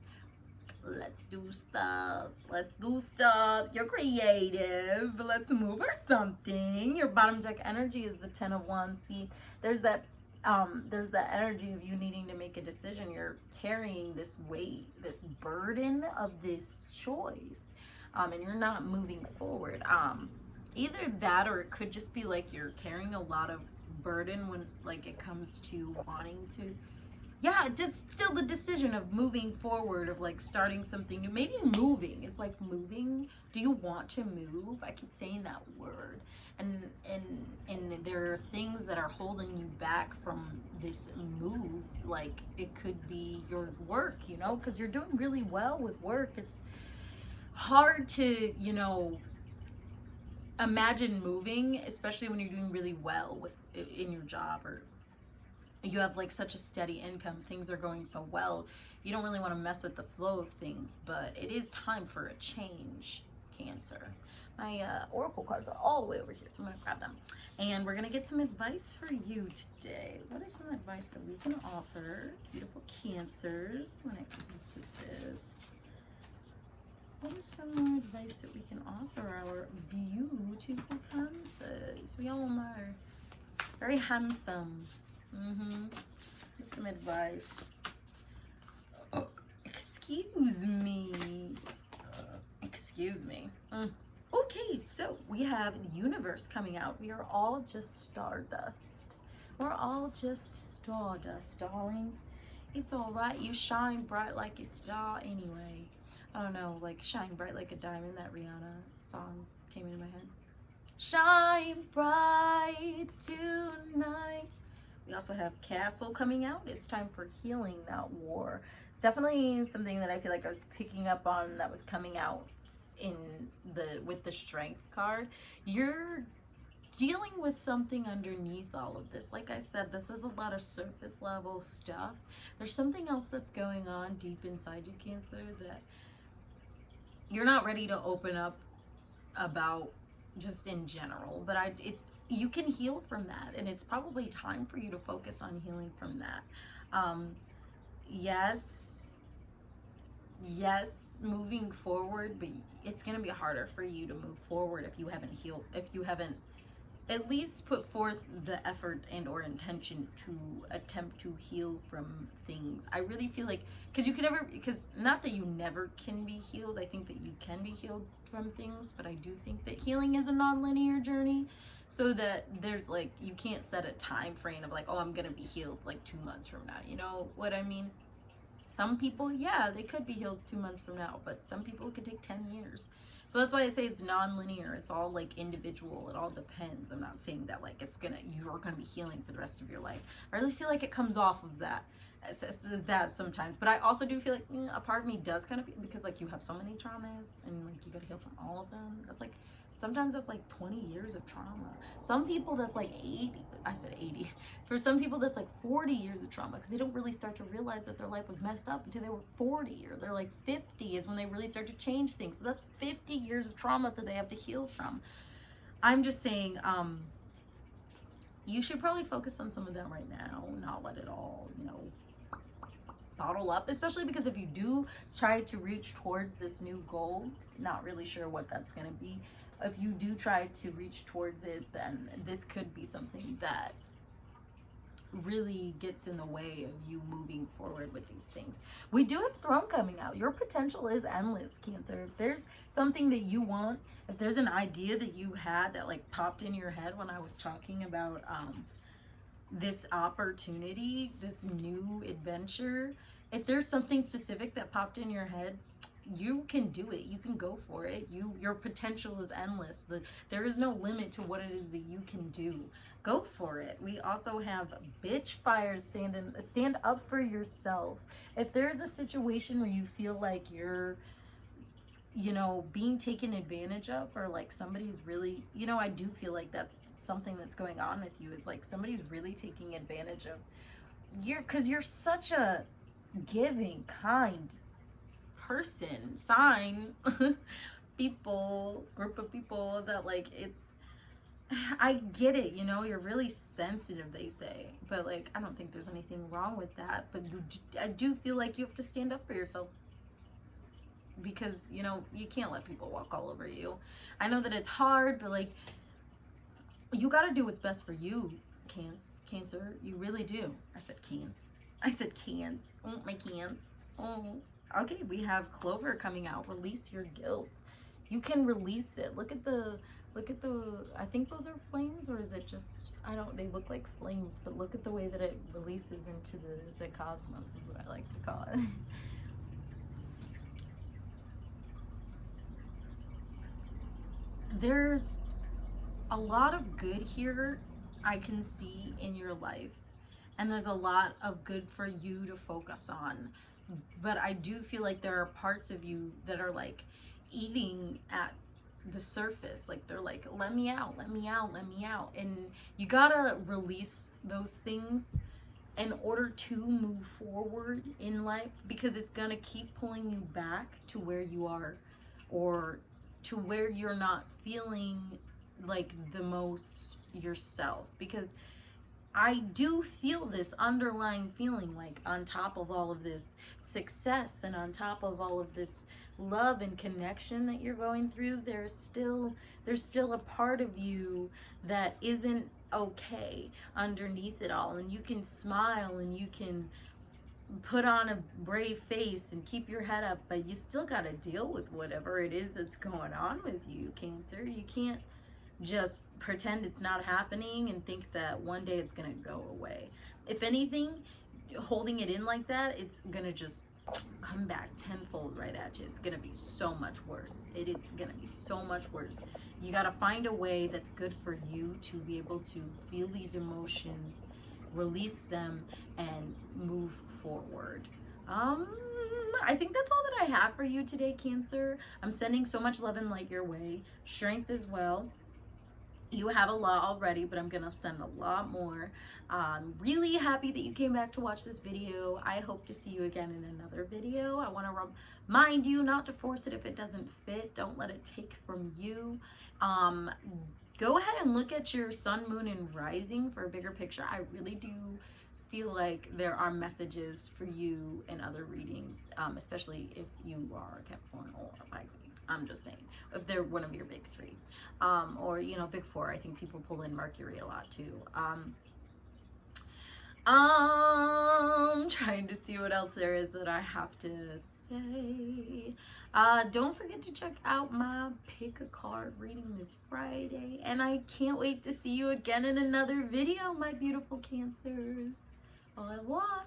Let's do stuff. Let's do stuff. You're creative. Let's move or something. Your bottom deck energy is the 10 of Wands. See, there's that energy of you needing to make a decision. You're carrying this weight, this burden of this choice, and you're not moving forward. Either that, or it could just be like you're carrying a lot of burden when, like, it comes to wanting to. Yeah, just still the decision of moving forward, of like starting something new. Maybe moving. It's like moving. Do you want to move? I keep saying that word. And there are things that are holding you back from this move. Like, it could be your work, you know, because you're doing really well with work. It's hard to, you know, imagine moving, especially when you're doing really well in your job, or you have like such a steady income, things are going so well, you don't really want to mess with the flow of things. But it is time for a change, Cancer. My oracle cards are all the way over here, so I'm going to grab them, and we're going to get some advice for you today. What is some advice that we can offer beautiful Cancers when it comes to this? What is some more advice that we can offer our beautiful Cancers? We all know, very handsome. Just some advice. Oh, excuse me. Okay, so we have the universe coming out. We are all just stardust. We're all just stardust, darling. It's all right. You shine bright like a star anyway. I don't know, like shine bright like a diamond. That Rihanna song came into my head. Shine bright tonight. We also have Castle coming out. It's time for healing, not war. It's definitely something that I feel like I was picking up on that was coming out with the Strength card. You're dealing with something underneath all of this. Like I said, this is a lot of surface level stuff. There's something else that's going on deep inside you, Cancer, that you're not ready to open up about just in general. But you can heal from that, and it's probably time for you to focus on healing from that. Yes, moving forward, but it's going to be harder for you to move forward if you haven't healed, if you haven't at least put forth the effort and or intention to attempt to heal from things. I really feel like, because not that you never can be healed, I think that you can be healed from things, but I do think that healing is a non-linear journey, so that there's like, you can't set a time frame of like, oh, I'm gonna be healed like 2 months from now, you know what I mean? Some people, yeah, they could be healed 2 months from now, but some people it could take 10 years. So that's why I say it's non-linear. It's all like individual. It all depends. I'm not saying that like you're gonna be healing for the rest of your life. I really feel like it comes off of that as that sometimes. But I also do feel like a part of me does kind of feel, because like you have so many traumas and like you gotta heal from all of them. That's like, sometimes that's like 20 years of trauma. Some people that's like 80, I said 80. For some people that's like 40 years of trauma, because they don't really start to realize that their life was messed up until they were 40, or they're like 50 is when they really start to change things. So that's 50 years of trauma that they have to heal from. I'm just saying, you should probably focus on some of that right now, not let it all, bottle up, especially because if you do try to reach towards this new goal, not really sure what that's going to be. If you do try to reach towards it, then this could be something that really gets in the way of you moving forward with these things. We do have Throne coming out. Your potential is endless, Cancer. If there's something that you want, if there's an idea that you had that like popped in your head when I was talking about this opportunity, this new adventure, if there's something specific that popped in your head, you can do it. You can go for it. Your potential is endless. There is no limit to what it is that you can do. Go for it. We also have bitch fire. Stand up for yourself. If there's a situation where you feel like you're being taken advantage of, or like somebody's really, I do feel like that's something that's going on with you, is like somebody's really taking advantage of because you're such a giving, kind person, group of people that like, I get it, you're really sensitive, they say, but like, I don't think there's anything wrong with that. But I do feel like you have to stand up for yourself, because you can't let people walk all over you. I know that it's hard, but like, you got to do what's best for you, Cancer. You really do. I said cans. Oh, my cans. Oh, okay. We have Clover coming out. Release your guilt. You can release it. Look at the, I think those are flames, or is it just, they look like flames, but look at the way that it releases into the cosmos, is what I like to call it. There's a lot of good here I can see in your life, and there's a lot of good for you to focus on, but I do feel like there are parts of you that are like eating at the surface, like they're like, let me out, and you gotta release those things in order to move forward in life, because it's gonna keep pulling you back to where you are, or to where you're not feeling like the most yourself. Because I do feel this underlying feeling, like on top of all of this success and on top of all of this love and connection that you're going through, there's still a part of you that isn't okay underneath it all. And you can smile and you can put on a brave face and keep your head up, but you still got to deal with whatever it is that's going on with you, Cancer. You can't just pretend it's not happening and think that one day it's gonna go away. If anything, holding it in like that, it's gonna just come back tenfold right at you. It's gonna be so much worse. It is gonna be so much worse. You gotta find a way that's good for you to be able to feel these emotions, release them, and move forward. I think that's all that I have for you today, Cancer. I'm sending so much love and light your way. Strength as well. You have a lot already, but I'm gonna send a lot more. I'm really happy that you came back to watch this video. I hope to see you again in another video. I want to remind you not to force it if it doesn't fit. Don't let it take from you. Go ahead and look at your sun, moon, and rising for a bigger picture. I really do feel like there are messages for you in other readings, especially if you are Capricorn or Pisces. I'm just saying, if they're one of your big three, or big four. I think people pull in Mercury a lot too. Trying to see what else there is that I have to say. Don't forget to check out my pick a card reading this Friday, and I can't wait to see you again in another video, my beautiful Cancers. Au revoir.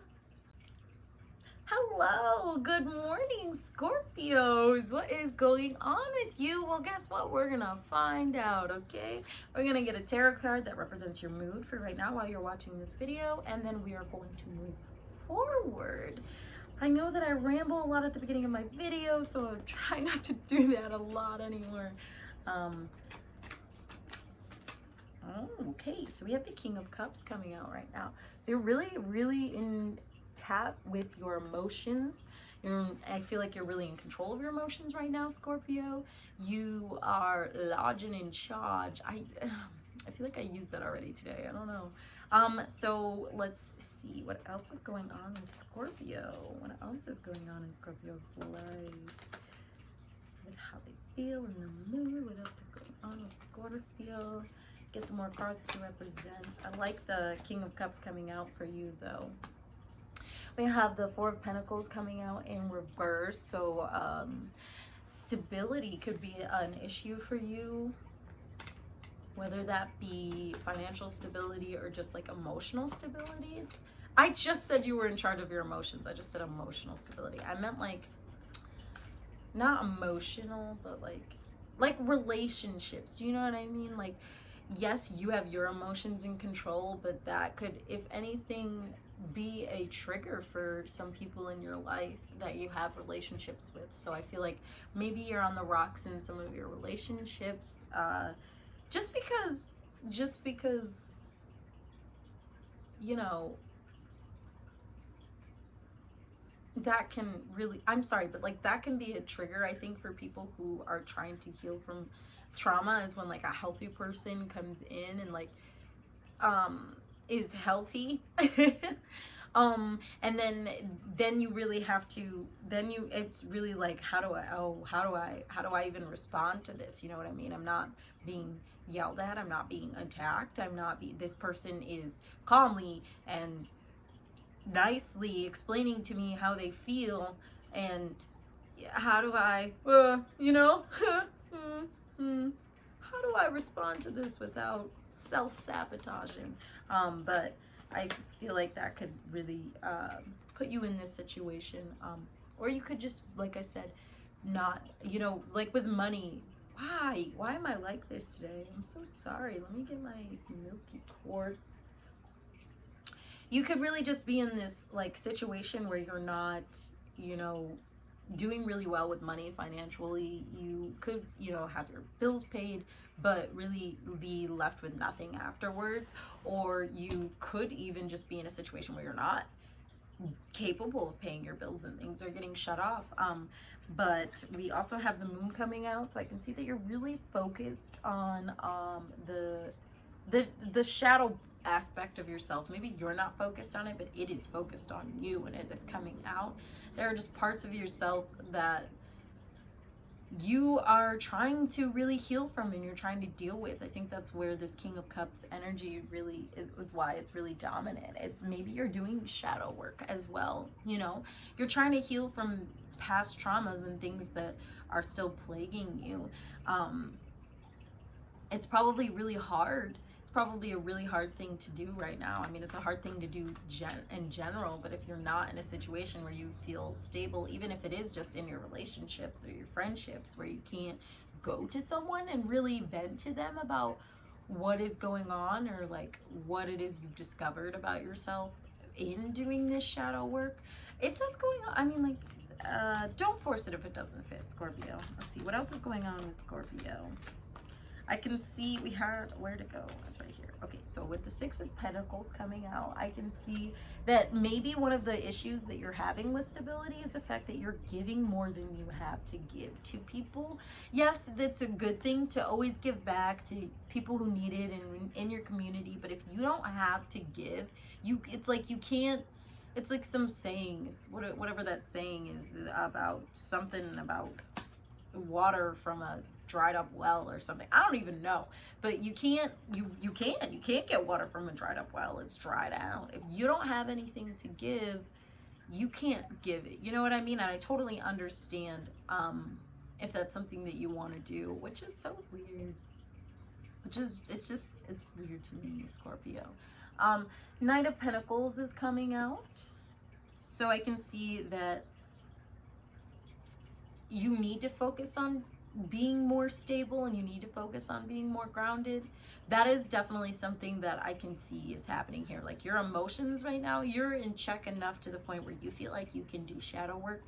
Hello. Hello, good morning, Scorpios. What is going on with you? Well, guess what? We're gonna find out, okay? We're gonna get a tarot card that represents your mood for right now while you're watching this video, and then we are going to move forward. I know that I ramble a lot at the beginning of my video, so I'm trying not to do that a lot anymore. Okay, so we have the King of Cups coming out right now. So you're really in tap with your emotions. I feel like you're really in control of your emotions right now, Scorpio. You are large and in charge. I feel like I used that already today. I don't know. So let's see what else is going on in Scorpio. What else is going on in Scorpio's life? With how they feel in the mood. What else is going on with Scorpio? Get the more cards to represent. I like the King of Cups coming out for you though. We have the Four of Pentacles coming out in reverse. So stability could be an issue for you, whether that be financial stability or just like emotional stability. I just said you were in charge of your emotions. I just said emotional stability. I meant like not emotional, but like relationships. You know what I mean? Like, yes, you have your emotions in control, but that could, if anything, be a trigger for some people in your life that you have relationships with. So I feel like maybe you're on the rocks in some of your relationships, just because, you know, that can really, I'm sorry, but like that can be a trigger, I think, for people who are trying to heal from trauma, is when like a healthy person comes in and like is healthy. And then you really have to, it's really like, how do I even respond to this? You know what I mean? I'm not being yelled at, I'm not being attacked, this person is calmly and nicely explaining to me how they feel, and how do I you know, how do I respond to this without self-sabotaging? But I feel like that could really put you in this situation, or you could just, like I said, not, you know, like with money. Why am I like this today? I'm so sorry. Let me get my milky quartz. You could really just be in this like situation where you're not, you know, doing really well with money financially. You could, you know, have your bills paid, but really be left with nothing afterwards. Or you could even just be in a situation where you're not capable of paying your bills and things are getting shut off. But we also have the moon coming out, so I can see that you're really focused on the shadow aspect of yourself. Maybe you're not focused on it, but it is focused on you, and it is coming out. There are just parts of yourself that you are trying to really heal from and you're trying to deal with. I think that's where this King of Cups energy really is why it's really dominant. It's maybe you're doing shadow work as well. You know, you're trying to heal from past traumas and things that are still plaguing you. It's probably really hard. Probably a really hard thing to do right now. I mean, it's a hard thing to do in general, but if you're not in a situation where you feel stable, even if it is just in your relationships or your friendships, where you can't go to someone and really vent to them about what is going on, or like what it is you've discovered about yourself in doing this shadow work, if that's going on, I mean, like, don't force it if it doesn't fit, Scorpio. Let's see, what else is going on with Scorpio? I can see we had, where to go? That's right here. Okay, so with the Six of Pentacles coming out, I can see that maybe one of the issues that you're having with stability is the fact that you're giving more than you have to give to people. Yes, that's a good thing to always give back to people who need it in your community, but if you don't have to give, it's like you can't, it's like some saying, it's whatever that saying is about, something about water from a dried up well or something. I don't even know, but you can't get water from a dried up well. It's dried out. If you don't have anything to give, you can't give it. You know what I mean? And I totally understand if that's something that you want to do, which is so weird. It's weird to me, Scorpio. Knight of Pentacles is coming out. So I can see that you need to focus on being more stable, and you need to focus on being more grounded. That is definitely something that I can see is happening here. Like your emotions right now, you're in check enough to the point where you feel like you can do shadow work,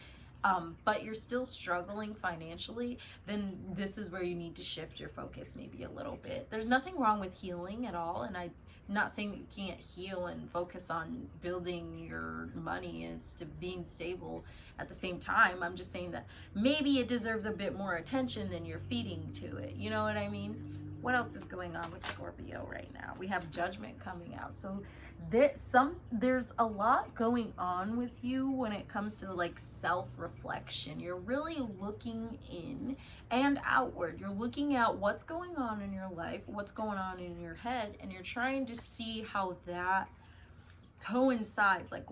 but you're still struggling financially. Then this is where you need to shift your focus maybe a little bit. There's nothing wrong with healing at all, and I'm not saying that you can't heal and focus on building your money and being stable at the same time. I'm just saying that maybe it deserves a bit more attention than you're feeding to it. You know what I mean? What else is going on with Scorpio right now? We have Judgment coming out. So there's a lot going on with you when it comes to like self-reflection. You're really looking in and outward. You're looking at what's going on in your life, what's going on in your head, and you're trying to see how that coincides, like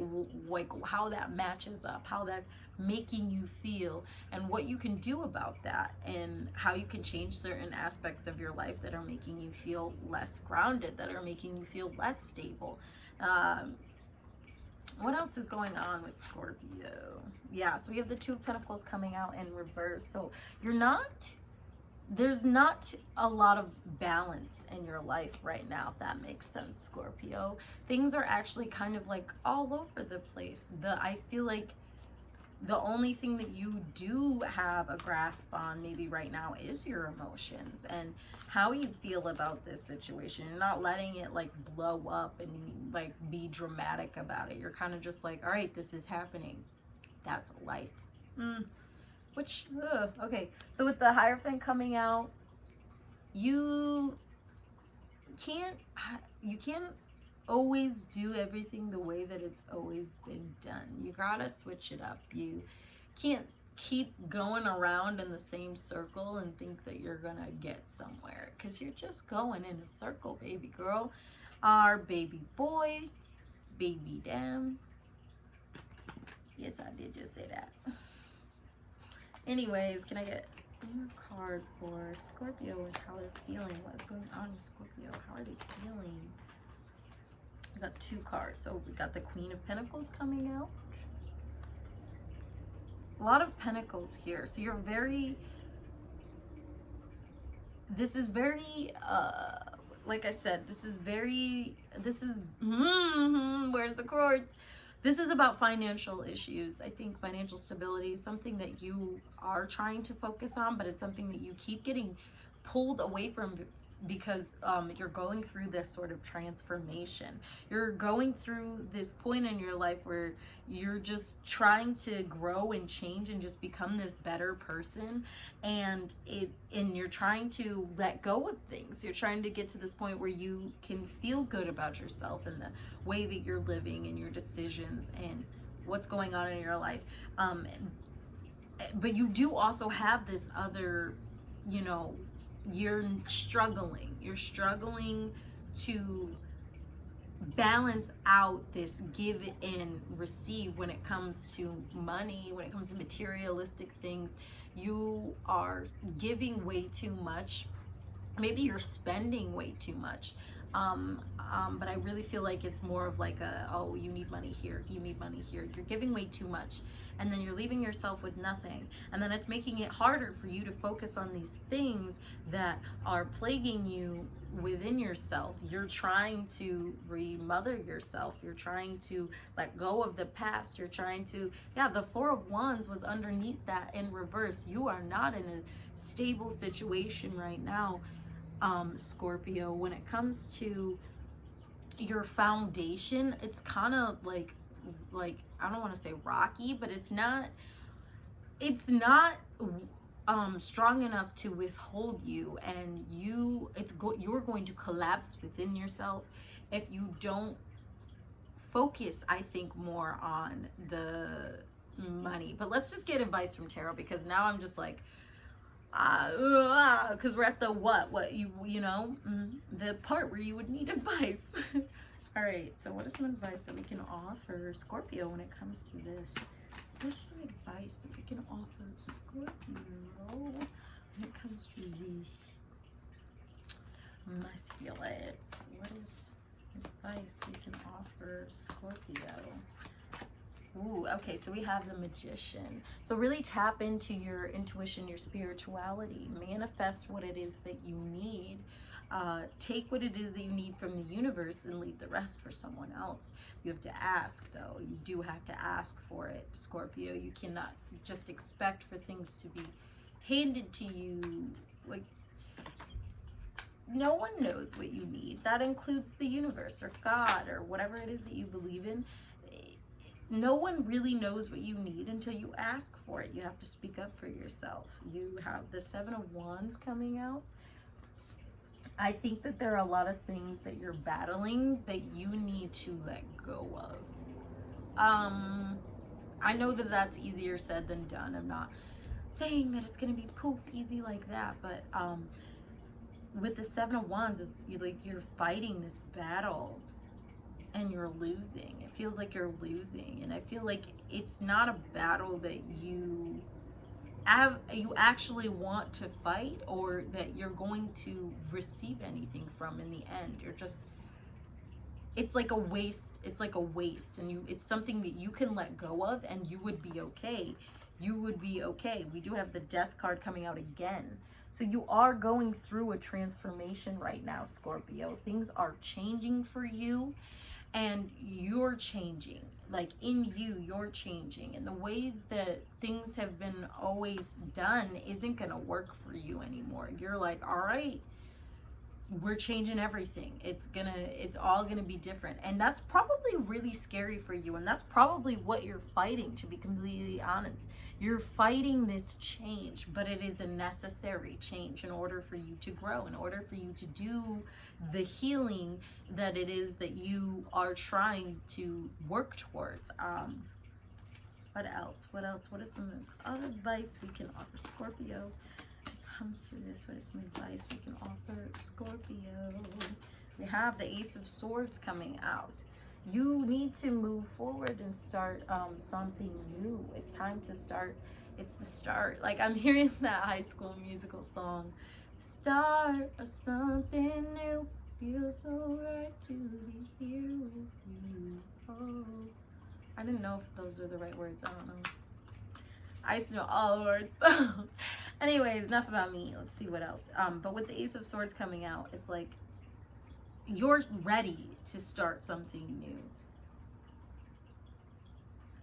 how that matches up, how that's making you feel, and what you can do about that, and how you can change certain aspects of your life that are making you feel less grounded, that are making you feel less stable. What else is going on with Scorpio? Yeah, so we have the Two of Pentacles coming out in reverse. So there's not a lot of balance in your life right now, if that makes sense, Scorpio. Things are actually kind of like all over the place. I feel like the only thing that you do have a grasp on maybe right now is your emotions and how you feel about this situation. You're not letting it like blow up and like be dramatic about it. You're kind of just like, all right, this is happening. That's life. Okay, so with the Hierophant coming out, you can't always do everything the way that it's always been done. You gotta switch it up. You can't keep going around in the same circle and think that you're gonna get somewhere, because you're just going in a circle, baby girl. Our baby boy, baby damn. Yes, I did just say that. Anyways, can I get one more card for Scorpio and how they're feeling? What's going on with Scorpio? How are they feeling? We got two cards. So we got the Queen of Pentacles coming out. A lot of Pentacles here. So you're this is very, like I said, where's the cords? This is about financial issues. I think financial stability is something that you are trying to focus on, but it's something that you keep getting pulled away from because you're going through this sort of transformation. You're going through this point in your life where you're just trying to grow and change and just become this better person, and you're trying to let go of things. You're trying to get to this point where you can feel good about yourself and the way that you're living and your decisions and what's going on in your life. But you do also have this other, you're struggling to balance out this give and receive when it comes to money, when it comes to materialistic things. You are giving way too much. Maybe you're spending way too much. But I really feel like it's more of like oh, you need money here, you need money here. You're giving way too much, and then you're leaving yourself with nothing. And then it's making it harder for you to focus on these things that are plaguing you within yourself. You're trying to remother yourself. You're trying to let go of the past. You're trying to, the Four of Wands was underneath that in reverse. You are not in a stable situation right now, Scorpio. When it comes to your foundation, it's kind of like I don't want to say rocky, but it's not strong enough to withhold you, and you're going to collapse within yourself if you don't focus, I think, more on the money. But let's just get advice from tarot, because now I'm just like, because we're at the the part where you would need advice. All right, so what is some advice that we can offer Scorpio when it comes to this? What is some advice that we can offer Scorpio when it comes to this? My spirits, what is advice we can offer Scorpio? Ooh, okay, so we have the Magician. So really tap into your intuition, your spirituality. Manifest what it is that you need. Take what it is that you need from the universe and leave the rest for someone else. You have to ask, though. You do have to ask for it, Scorpio. You cannot just expect for things to be handed to you. Like, no one knows what you need. That includes the universe or God or whatever it is that you believe in. No one really knows what you need until you ask for it. You have to speak up for yourself. You have the Seven of Wands coming out. I think that there are a lot of things that you're battling that you need to let go of. I know that that's easier said than done. I'm not saying that it's going to be poof easy like that, but with the Seven of Wands, it's like you're fighting this battle and you're losing. It feels like you're losing, and I feel like it's not a battle that you actually want to fight or that you're going to receive anything from in the end. You're just, it's like a waste. It's like a waste, and it's something that you can let go of, and you would be okay. You would be okay. We do have the Death card coming out again. So you are going through a transformation right now, Scorpio. Things are changing for you, and you're changing. Like, in you, you're changing. And the way that things have been always done isn't going to work for you anymore. You're like, all right, we're changing everything. It's all gonna be different. And that's probably really scary for you. And that's probably what you're fighting, to be completely honest. You're fighting this change, but it is a necessary change in order for you to grow, in order for you to do the healing that it is that you are trying to work towards. What else? What is some other advice we can offer Scorpio? Comes to this, what is some advice we can offer Scorpio? We have the Ace of Swords coming out. You need to move forward and start something new. It's time to start. It's the start. Like, I'm hearing that High School Musical song, start something new, feels so right to be here with you. Oh, I didn't know if those are the right words. I don't know. I used to know all the words. Anyways, enough about me. Let's see what else. But with the Ace of Swords coming out, it's like you're ready to start something new.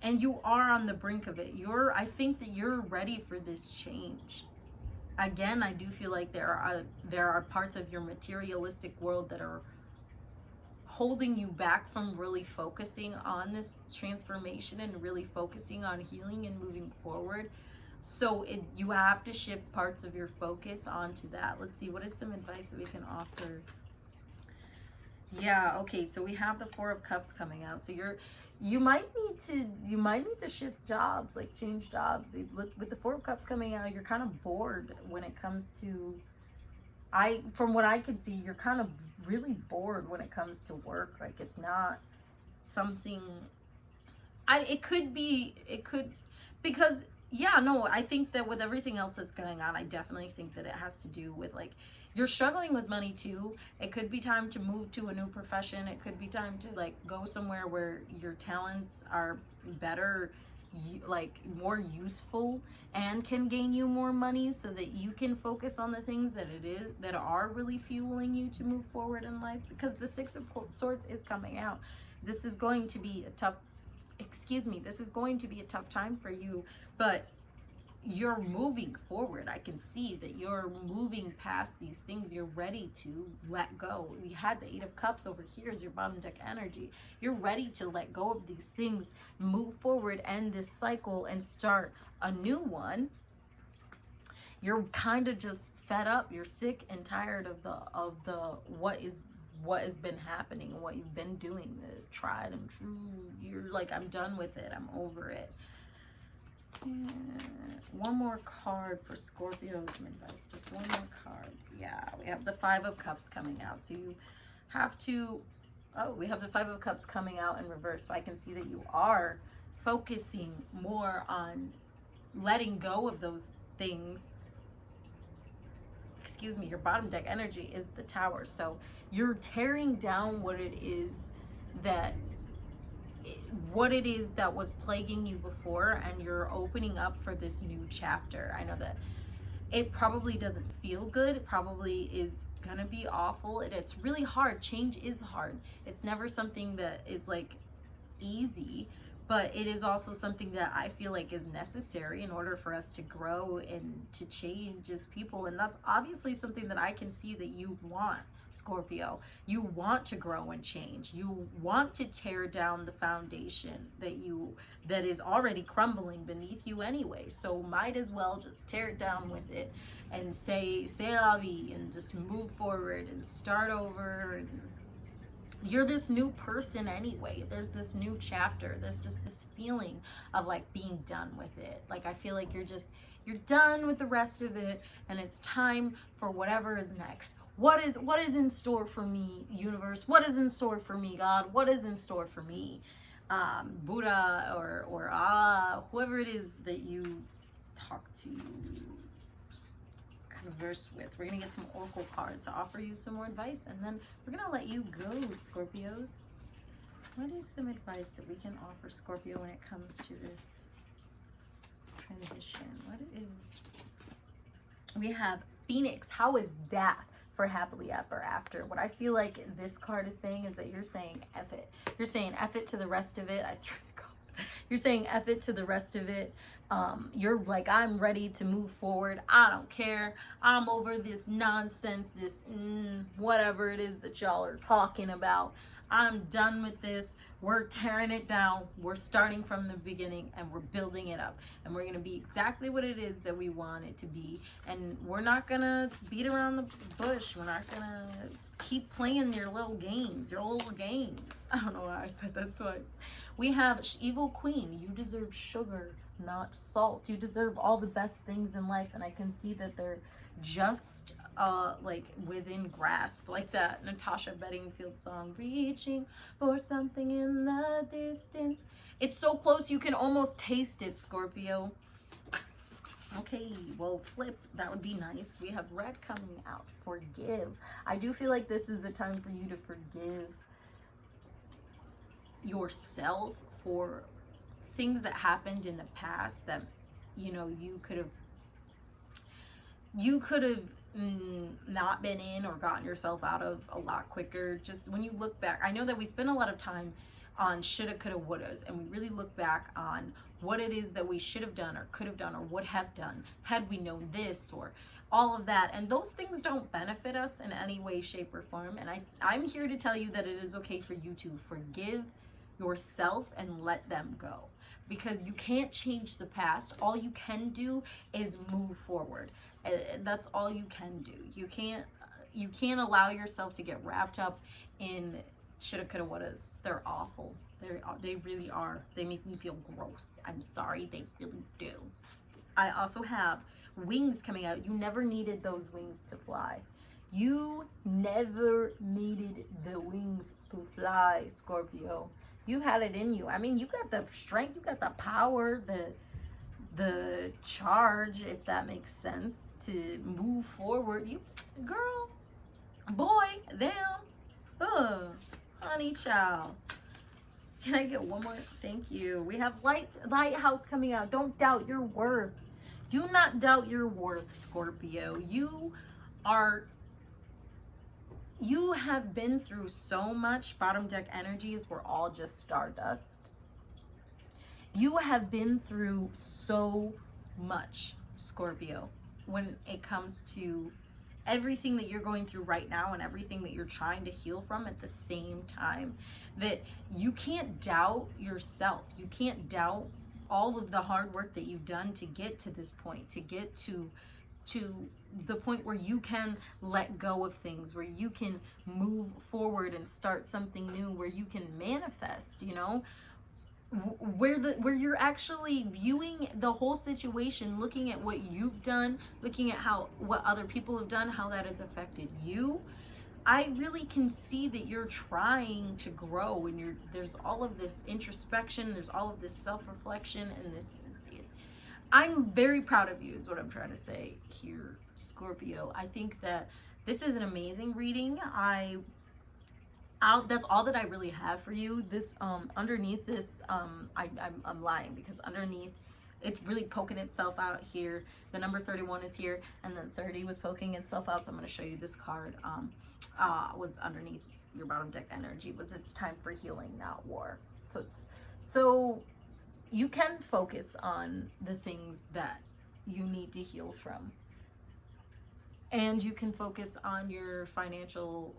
And you are on the brink of it. I think that you're ready for this change. Again, I do feel like there are parts of your materialistic world that are holding you back from really focusing on this transformation and really focusing on healing and moving forward. So you have to shift parts of your focus onto that. Let's see, what is some advice that we can offer? Yeah, okay, so we have the Four of Cups coming out. So you might need to shift jobs, like change jobs. With the Four of Cups coming out, you're kind of bored when it comes to, from what I can see, you're kind of really bored when it comes to work. Like, it's not something, because yeah, no, I think that with everything else that's going on, I definitely think that it has to do with, like, you're struggling with money too. It could be time to move to a new profession. It could be time to, like, go somewhere where your talents are better, like more useful, and can gain you more money so that you can focus on the things that are really fueling you to move forward in life. Because the Six of Swords is coming out. This is going to be a tough, this is going to be a tough time for you, but you're moving forward. I can see that you're moving past these things. You're ready to let go. We had the Eight of Cups over here as your bottom deck energy. You're ready to let go of these things, move forward, end this cycle, and start a new one. You're kind of just fed up. You're sick and tired of the what has been happening, what you've been doing, the tried and true. You're like, I'm done with it. I'm over it. One more card for Scorpio, some advice. Just one more card. Yeah, we have the Five of Cups coming out. So you have to, we have the Five of Cups coming out in reverse. So I can see that you are focusing more on letting go of those things. Your bottom deck energy is the Tower. So you're tearing down what it is that what it is that was plaguing you before, and you're opening up for this new chapter. I know that it probably doesn't feel good. It probably is gonna be awful, and it's really hard. Change is hard. It's never something that is like easy, but it is also something that I feel like is necessary in order for us to grow and to change as people. And that's obviously something that I can see that you want, Scorpio. You want to grow and change. You want to tear down the foundation that is already crumbling beneath you anyway. So might as well just tear it down with it and say la vie, and just move forward and start over. And you're this new person anyway. There's this new chapter. There's just this feeling of like being done with it. Like I feel like you're done with the rest of it, and it's time for whatever is next. What is in store for me, universe? What is in store for me, God? What is in store for me? Buddha or Allah, whoever it is that you talk to, converse with. We're gonna get some oracle cards to offer you some more advice, and then we're gonna let you go, Scorpios. What is some advice that we can offer Scorpio when it comes to this transition? What is, we have Phoenix. How is that for happily ever after? What I feel like this card is saying is that you're saying F it. You're saying F it to the rest of it. I threw the card. You're saying F it to the rest of it. You're like, I'm ready to move forward. I don't care. I'm over this nonsense, this whatever it is that y'all are talking about. I'm done with this. We're tearing it down. We're starting from the beginning, and we're building it up. And we're going to be exactly what it is that we want it to be. And we're not going to beat around the bush. We're not going to keep playing your little games. I don't know why I said that twice. We have Evil Queen. You deserve sugar, not salt. You deserve all the best things in life, and I can see that they're just like within grasp, like that Natasha Bedingfield song, reaching for something in the distance. It's so close you can almost taste it, Scorpio. Okay, well, flip, that would be nice. We have red coming out. Forgive. I do feel like this is a time for you to forgive yourself for things that happened in the past that, you know, you could have not been in or gotten yourself out of a lot quicker. Just when you look back, I know that we spend a lot of time on shoulda, coulda, wouldas, and we really look back on what it is that we should have done or could have done or would have done had we known this, or all of that. And those things don't benefit us in any way, shape, or form. And I'm here to tell you that it is okay for you to forgive yourself and let them go, because you can't change the past. All you can do is move forward. That's all you can do. You can't allow yourself to get wrapped up in shoulda, coulda, wouldas. They're awful. They really are. They make me feel gross. I'm sorry, they really do. I also have wings coming out. You never needed those wings to fly. You never needed the wings to fly, Scorpio. You had it in you. I mean, you got the strength, you got the power, the charge, if that makes sense, to move forward. You, girl, boy, them, honey child. Can I get one more? Thank you. We have Lighthouse coming out. Don't doubt your worth. Do not doubt your worth, Scorpio. You have been through so much. Bottom deck energies, we're all just stardust. You have been through so much, Scorpio, when it comes to everything that you're going through right now and everything that you're trying to heal from at the same time, that you can't doubt yourself. You can't doubt all of the hard work that you've done to get to this point, to get to the point where you can let go of things, where you can move forward and start something new, where you can manifest, you know, where you're actually viewing the whole situation, looking at what you've done, looking at what other people have done, how that has affected you. I really can see that you're trying to grow, and there's all of this introspection, there's all of this self-reflection, and this, I'm very proud of you is what I'm trying to say here, Scorpio. I think that this is an amazing reading. I that's all that I really have for you. This underneath this I'm lying, because underneath it's really poking itself out here. The number 31 is here, and then 30 was poking itself out. So I'm going to show you this card was underneath your bottom deck energy was it's time for healing, not war. So it's so you can focus on the things that you need to heal from, and you can focus on your financial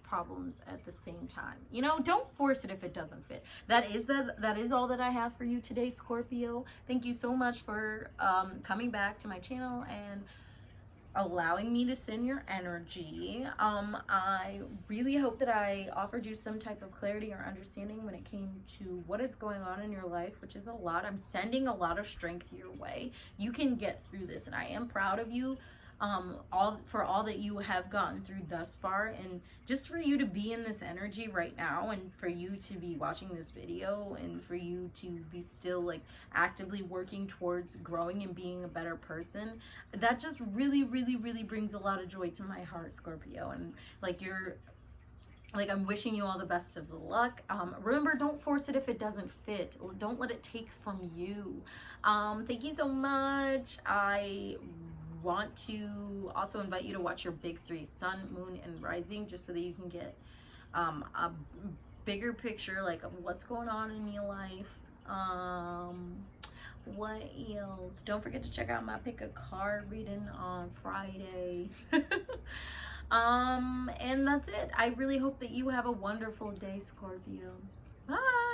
problems at the same time. You know, don't force it if it doesn't fit. That is all that I have for you today, Scorpio. Thank you so much for coming back to my channel and allowing me to send your energy. I really hope that I offered you some type of clarity or understanding when it came to what is going on in your life, which is a lot. I'm sending a lot of strength your way. You can get through this, and I am proud of you all that you have gone through thus far, and just for you to be in this energy right now, and for you to be watching this video, and for you to be still like actively working towards growing and being a better person, that just really brings a lot of joy to my heart, Scorpio. And I'm wishing you all the best of the luck. Remember, don't force it if it doesn't fit. Don't let it take from you. Thank you so much. I want to also invite you to watch your big three, sun, moon, and rising, just so that you can get a bigger picture like of what's going on in your life. What else? Don't forget to check out my pick a card reading on Friday. And that's it. I really hope that you have a wonderful day, Scorpio. Bye.